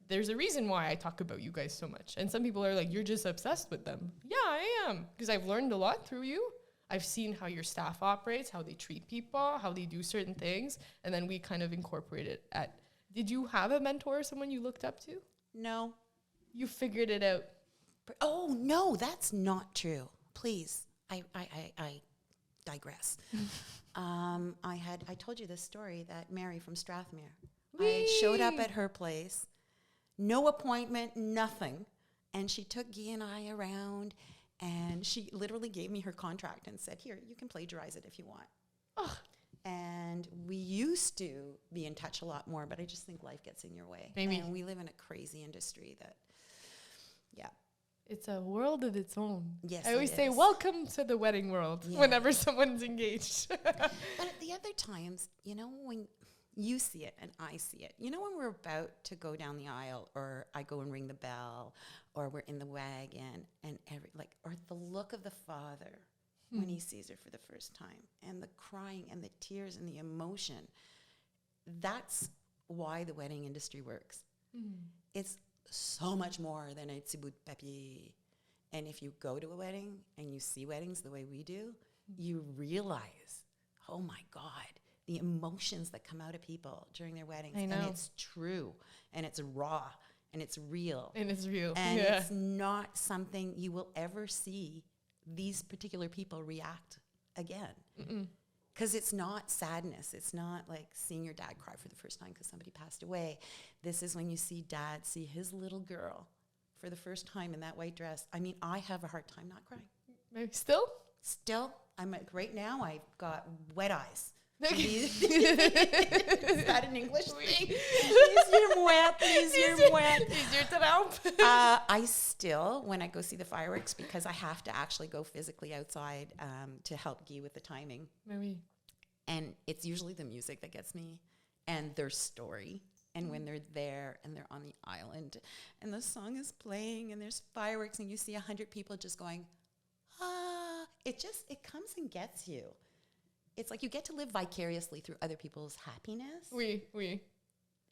S1: there's a reason why I talk about you guys so much. And some people are like, you're just obsessed with them. Yeah, I am. Because I've learned a lot through you. I've seen how your staff operates, how they treat people, how they do certain things. And then we kind of incorporate it did you have a mentor or someone you looked up to?
S2: No.
S1: You figured it out.
S2: Oh, no, that's not true. Please. I digress. I told you this story that Mary from Strathmere. I had showed up at her place, no appointment, nothing. And she took Guy and I around. And she literally gave me her contract and said, here, you can plagiarize it if you want.
S1: Oh.
S2: And we used to be in touch a lot more, but I just think life gets in your way.
S1: Maybe.
S2: And we live in a crazy industry that,
S1: It's a world of its own.
S2: Yes,
S1: I always
S2: it
S1: say,
S2: is.
S1: welcome to the wedding world
S2: Yeah.
S1: whenever someone's engaged.
S2: But at the other times, you know, when you see it and I see it, you know, when we're about to go down the aisle, or I go and ring the bell, or we're in the wagon, and or the look of the father when he sees her for the first time, and the crying and the tears and the emotion, that's why the wedding industry works. It's so much more than a petit bout de papier. And if you go to a wedding and you see weddings the way we do, you realize, oh my God, the emotions that come out of people during their weddings.
S1: I know.
S2: And it's true, and it's raw, and it's real.
S1: And it's real.
S2: And
S1: yeah.
S2: it's not something you will ever see these particular people react again. Because it's not sadness. It's not like seeing your dad cry for the first time because somebody passed away. This is when you see dad see his little girl for the first time in that white dress. I mean, I have a hard time not crying.
S1: Maybe still?
S2: Still, right now, I've got wet eyes.
S1: Okay.
S2: Is that an English thing? Les yeux mouettes, les yeux mouettes.
S1: Les yeux trempes.
S2: I still, when I go see the fireworks, because I have to actually go physically outside to help Guy with the timing.
S1: Maybe.
S2: And it's usually the music that gets me and their story. And when they're there and they're on the island and the song is playing and there's fireworks and you see 100 people just going, it comes and gets you. It's like you get to live vicariously through other people's happiness.
S1: Oui, oui.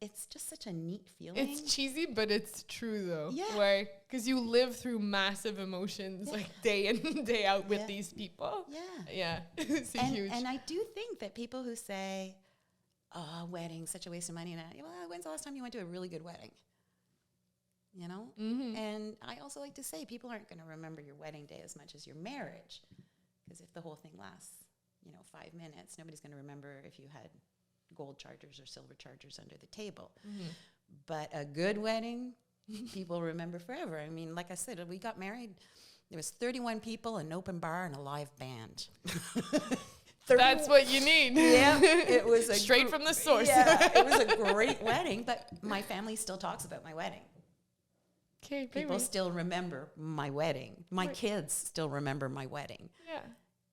S2: It's just such a neat feeling.
S1: It's cheesy, but it's true though.
S2: Yeah.
S1: Why? Because you live through massive emotions like day in and day out with these people.
S2: Yeah.
S1: Yeah. It's huge.
S2: And I do think that people who say, oh, wedding, such a waste of money. And well, when's the last time you went to a really good wedding? You know? And I also like to say people aren't going to remember your wedding day as much as your marriage. Because if the whole thing lasts, 5 minutes, nobody's going to remember if you had gold chargers or silver chargers under the table. But a good wedding, people remember forever. I mean, like I said, we got married. There was 31 people, an open bar, and a live band.
S1: That's what you need.
S2: Yeah, it was
S1: straight from the source.
S2: Yeah, it was a great wedding, but my family still talks about my wedding.
S1: Okay,
S2: People still remember my wedding. My kids still remember my wedding.
S1: Yeah.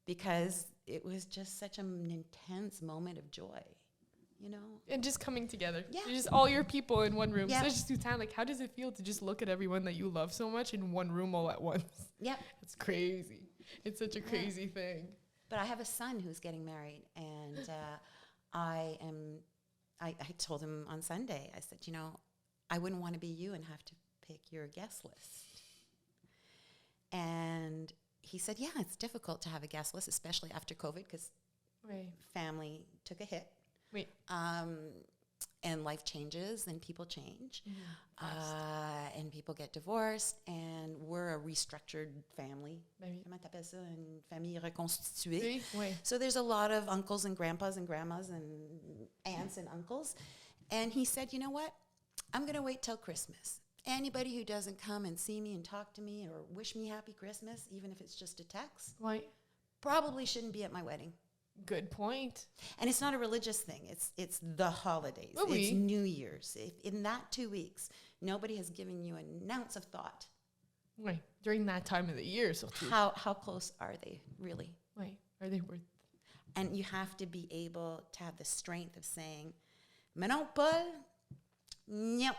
S2: Because it was just such an intense moment of joy,
S1: And just coming together.
S2: Yeah.
S1: You're just all your people in one room.
S2: Yeah.
S1: So it's just time. Like, how does it feel to just look at everyone that you love so much in one room all at once?
S2: Yep.
S1: It's crazy. It's such a crazy thing.
S2: But I have a son who's getting married, and I told him on Sunday, I said, I wouldn't want to be you and have to pick your guest list. And he said, yeah, it's difficult to have a guest list, especially after COVID, because family took a hit.
S1: Wait.
S2: And life changes and people change. And people get divorced, and we're a restructured family. Comment t'appelles ça? Une famille reconstituée. So there's a lot of uncles and grandpas and grandmas and aunts and uncles. And he said, you know what? I'm going to wait till Christmas. Anybody who doesn't come and see me and talk to me or wish me happy Christmas, even if it's just a text, probably shouldn't be at my wedding.
S1: Good point.
S2: And it's not a religious thing. It's the holidays. It's New Year's. If in that 2 weeks, nobody has given you an ounce of thought.
S1: During that time of the year.
S2: How close are they, really?
S1: Are they worth?
S2: And you have to be able to have the strength of saying, mais non, Paul, non.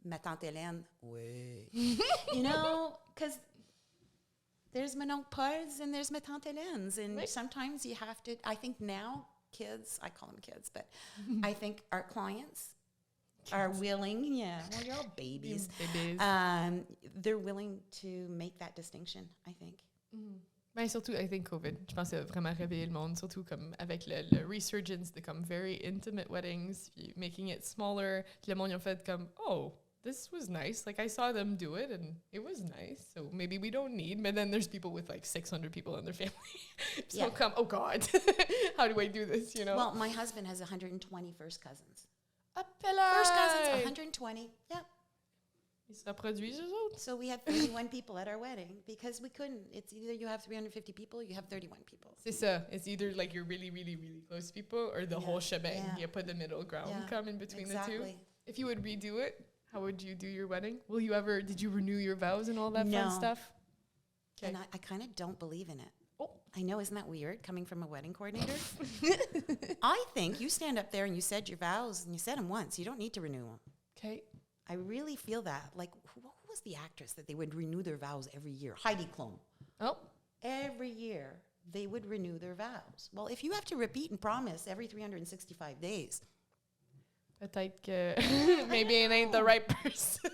S2: Ma tante Hélène, oui. Because there's my Oncle Paul's and there's my tante Hélène's. And sometimes you have to, I think now, kids, I call them kids, but I think our clients are willing, well, you're all babies. They're willing to make that distinction, I think.
S1: Ben surtout, I think COVID, je pense que ça a vraiment réveillé le monde, surtout comme avec le resurgence de comme very intimate weddings, puis making it smaller. Puis le monde, ils ont fait comme, oh, this was nice. Like, I saw them do it, and it was nice. So maybe we don't need. But then there's people with like 600 people in their family. So come, oh God, how do I do this,
S2: Well, my husband has 120 first cousins.
S1: First
S2: cousins, 120. Yep.
S1: Ils se reproduisent eux autres.
S2: So we had 31 people at our wedding because we couldn't. It's either you have 350 people or you have 31 people.
S1: C'est ça. It's either like you're really, really, really close people or the whole shebang. You put the middle ground come in between the two. If you would redo it, How would you do your wedding? Did you renew your vows and all that
S2: No.
S1: fun stuff?
S2: And I kind of don't believe in it.
S1: Oh.
S2: I know, isn't that weird coming from a wedding coordinator? I think you stand up there and you said your vows and you said them once. You don't need to renew them.
S1: Okay.
S2: I really feel that. Like, who was the actress that they would renew their vows every year? Heidi Klum.
S1: Oh.
S2: Every year they would renew their vows. Well, if you have to repeat and promise every 365 days.
S1: Peut-être que maybe it ain't the right person.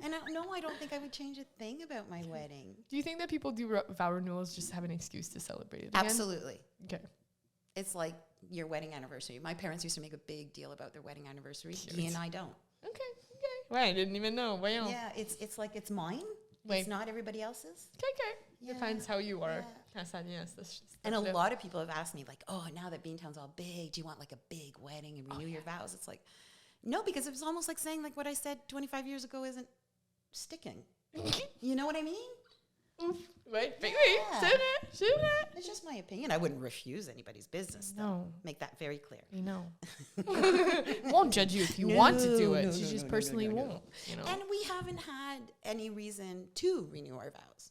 S2: And I don't think I would change a thing about my wedding.
S1: Do you think that people do vow renewals just to have an excuse to celebrate it again?
S2: Absolutely.
S1: Okay.
S2: It's like your wedding anniversary. My parents used to make a big deal about their wedding anniversary.
S1: Cute.
S2: He and I don't.
S1: Okay. Well, I didn't even know. Voyons.
S2: Yeah, it's like it's mine.
S1: Wait.
S2: It's not everybody else's.
S1: Okay.
S2: Yeah.
S1: Depends how you are.
S2: Yeah.
S1: That's
S2: And a lot of people have asked me, like, oh, now that Beantown's all big, do you want like a big wedding and renew your vows? It's like, no, because it was almost like saying like what I said 25 years ago isn't sticking. You know what I mean?
S1: Oof. Wait, baby.
S2: Yeah.
S1: C'est vrai.
S2: It's just my opinion. I wouldn't refuse anybody's business. Though.
S1: No.
S2: Make that very clear.
S1: You know. Won't judge you if you want to do it. She just personally won't. You know.
S2: And we haven't had any reason to renew our vows.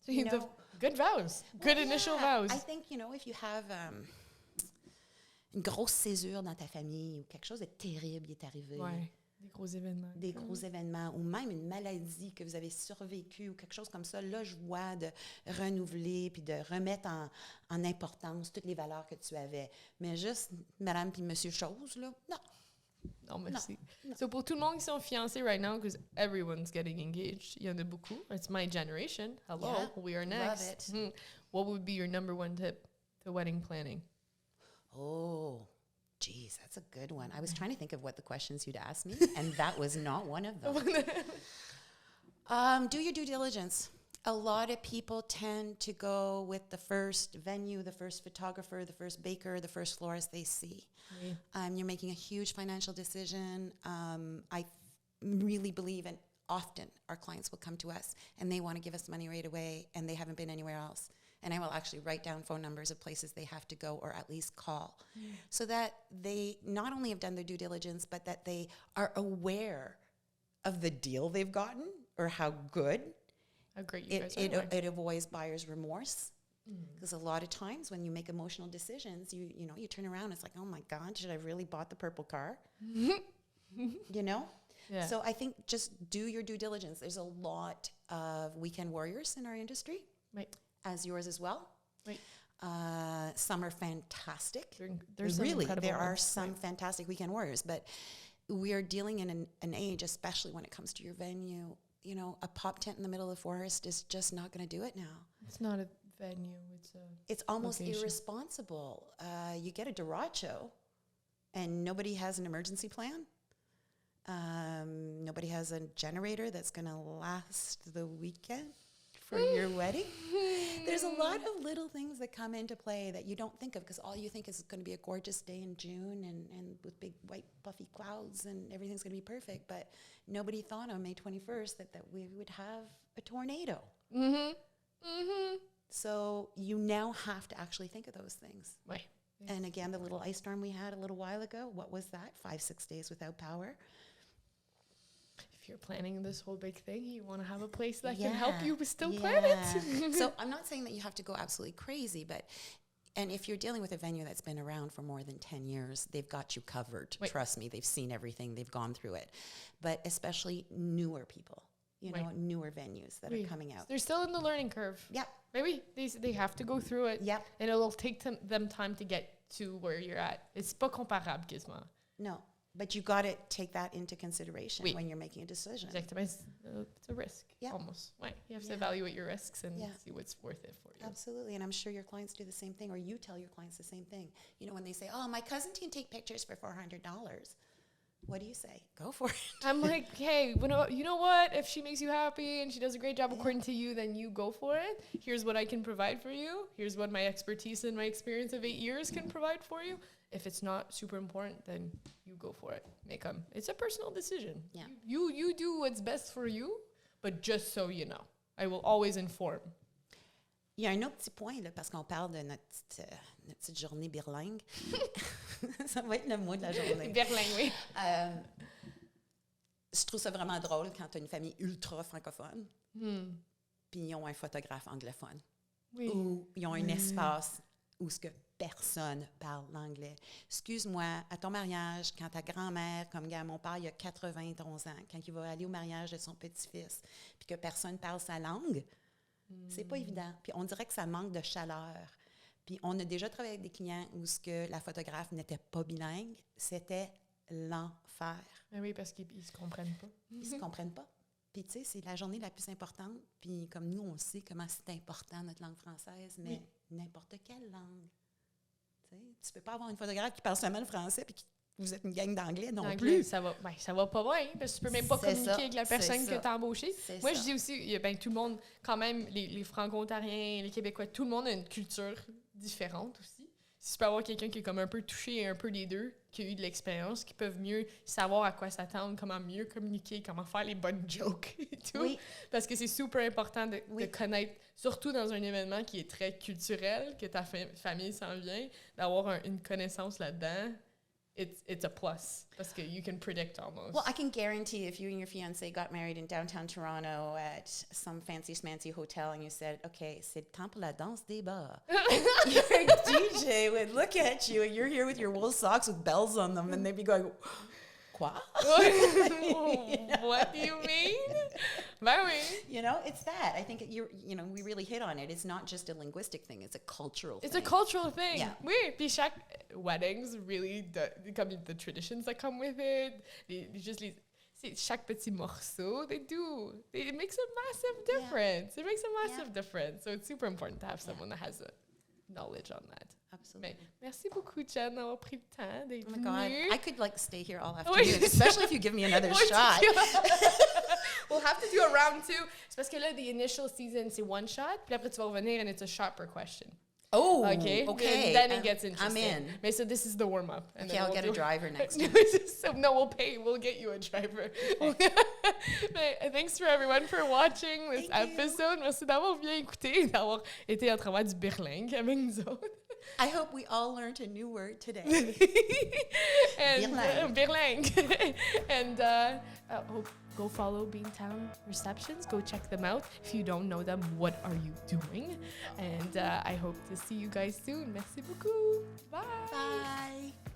S1: So you have good vows. Good initial vows.
S2: I think, if you have une grosse césure dans ta famille ou quelque chose de terrible est arrivé.
S1: Ouais. Des gros événements.
S2: Des gros événements ou même une maladie que vous avez survécu ou quelque chose comme ça, là, je vois de renouveler puis de remettre en importance toutes les valeurs que tu avais. Mais juste madame puis monsieur chose, là, non.
S1: Non, merci.
S2: Non.
S1: So, pour tout le monde qui sont fiancés right now, because everyone's getting engaged, il y en a beaucoup. It's my generation. Hello,
S2: Yeah,
S1: we are next.
S2: love it.
S1: What would be your number one tip to wedding planning?
S2: Oh, geez, that's a good one. I was trying to think of what the questions you'd ask me, and that was not one of them. Do your due diligence. A lot of people tend to go with the first venue, the first photographer, the first baker, the first florist they see. You're making a huge financial decision. I really believe, and often our clients will come to us and they want to give us money right away and they haven't been anywhere else. And I will actually write down phone numbers of places they have to go or at least call so that they not only have done their due diligence, but that they are aware of the deal they've gotten or how good.
S1: How great you guys are.
S2: It avoids buyer's remorse. Because a lot of times when you make emotional decisions, you turn around, it's like, oh my God, should I have really bought the purple car?
S1: Yeah.
S2: So I think just do your due diligence. There's a lot of weekend warriors in our industry,
S1: Right.
S2: as yours as well.
S1: Right.
S2: Some are fantastic.
S1: There's
S2: really,
S1: some
S2: there are
S1: ones.
S2: some fantastic weekend warriors, but we are dealing in an age, especially when it comes to your venue, a pop tent in the middle of the forest is just not going to do it now.
S1: It's not a venue.
S2: It's almost
S1: location.
S2: irresponsible. You get a derecho and nobody has an emergency plan. Nobody has a generator that's going to last the weekend for your wedding. There's a lot of little things that come into play that you don't think of because all you think is it's going to be a gorgeous day in June and with big white puffy clouds and everything's going to be perfect. But nobody thought on May 21st that we would have a tornado. So you now have to actually think of those things.
S1: Right.
S2: And again, the little ice storm we had a little while ago, what was that? 5-6 days without power.
S1: If you're planning this whole big thing, you want to have a place that can help you still plan it.
S2: So I'm not saying that you have to go absolutely crazy, and if you're dealing with a venue that's been around for more than 10 years, they've got you covered.
S1: Right.
S2: Trust me, they've seen everything, they've gone through it. But especially newer people,
S1: Right.
S2: newer venues that are coming out.
S1: They're still in the learning curve.
S2: Yep.
S1: Maybe they have to go through it.
S2: Yep.
S1: And it'll take them time to get to where you're at. It's pas comparable, quasiment.
S2: No, but you got to take that into consideration
S1: Oui.
S2: when you're making a decision.
S1: Exactement. It's a risk,
S2: Yeah.
S1: almost. Right. You have to
S2: Yeah.
S1: evaluate your risks and
S2: Yeah.
S1: see what's worth it for you.
S2: Absolutely, and I'm sure your clients do the same thing, or you tell your clients the same thing. When they say, oh, my cousin can take pictures for $400. What do you say? Go for it.
S1: I'm like, hey, you know what? If she makes you happy and she does a great job according to you, then you go for it. Here's what I can provide for you. Here's what my expertise and my experience of 8 years can provide for you. If it's not super important, then you go for it. It's a personal decision.
S2: Yeah.
S1: You do what's best for you, but just so you know, I will always inform.
S2: Il y a un autre petit point, là, parce qu'on parle de notre petite journée birlingue. Ça va être le mot de la journée.
S1: Berlin, oui.
S2: je trouve ça vraiment drôle quand tu as une famille ultra francophone, puis ils ont un photographe anglophone.
S1: Oui.
S2: Ou ils ont un espace où ce que personne parle l'anglais. Excuse-moi, à ton mariage, quand ta grand-mère, comme gars, mon père, il a 91 ans, quand il va aller au mariage de son petit-fils, puis que personne parle sa langue, c'est pas évident. Puis on dirait que ça manque de chaleur. Puis on a déjà travaillé avec des clients où ce que la photographe n'était pas bilingue, c'était l'enfer.
S1: Ah oui, parce qu'ils se comprennent pas.
S2: Ils se comprennent pas. Puis tu sais, c'est la journée la plus importante. Puis comme nous, on sait comment c'est important notre langue française, mais n'importe quelle langue. Tu peux pas avoir une photographe qui parle seulement le français puis vous êtes une gang d'anglais non plus.
S1: Ça va pas bien, parce que tu peux même pas communiquer avec la personne que tu as embauchée. Moi, je dis aussi, tout le monde, quand même, les Franco-Ontariens, les Québécois, tout le monde a une culture différente aussi. Si tu peux avoir quelqu'un qui est comme un peu touché un peu des deux, qui a eu de l'expérience, qui peuvent mieux savoir à quoi s'attendre, comment mieux communiquer, comment faire les bonnes jokes et tout. Oui. Parce que c'est super important de connaître, surtout dans un événement qui est très culturel, que ta famille s'en vient, d'avoir une connaissance là-dedans. It's a plus, parce que you can predict almost.
S2: Well, I can guarantee if you and your fiancé got married in downtown Toronto at some fancy schmancy hotel and you said, okay, c'est le temps pour la danse des bars. Your DJ would look at you and you're here with your wool socks with bells on them and they'd be going, quoi?
S1: What do you mean? Ben oui.
S2: You know, it's that. I think we really hit on it. It's not just a linguistic thing. It's a cultural thing.
S1: It's a cultural thing.
S2: Yeah.
S1: Oui, puis chaque weddings really, comme the traditions that come with it, chaque petit morceau, it makes a massive difference. Yeah. It makes a massive difference. So it's super important to have someone that has a knowledge on that.
S2: Absolutely.
S1: Mais merci beaucoup, Jen, d'avoir pris le temps d'être venue.
S2: Oh my God. I could stay here all afternoon, especially if you give me another shot.
S1: We'll have to do a round 2. C'est parce que là, the initial season, c'est one shot, puis après tu vas revenir and it's a shot per question.
S2: Oh,
S1: okay. Then it gets interesting.
S2: I'm in.
S1: Mais so this is the warm-up.
S2: Okay, I'll get a driver next time.
S1: We'll get you a driver. Mais thanks for everyone for watching this episode. Merci d'avoir bien écouté, d'avoir été à travers du berlingue avec nous autres.
S2: I hope we all learned a new word today.
S1: And berlingue. And go follow Beantown Receptions. Go check them out. If you don't know them, what are you doing? And I hope to see you guys soon. Merci beaucoup. Bye.
S2: Bye.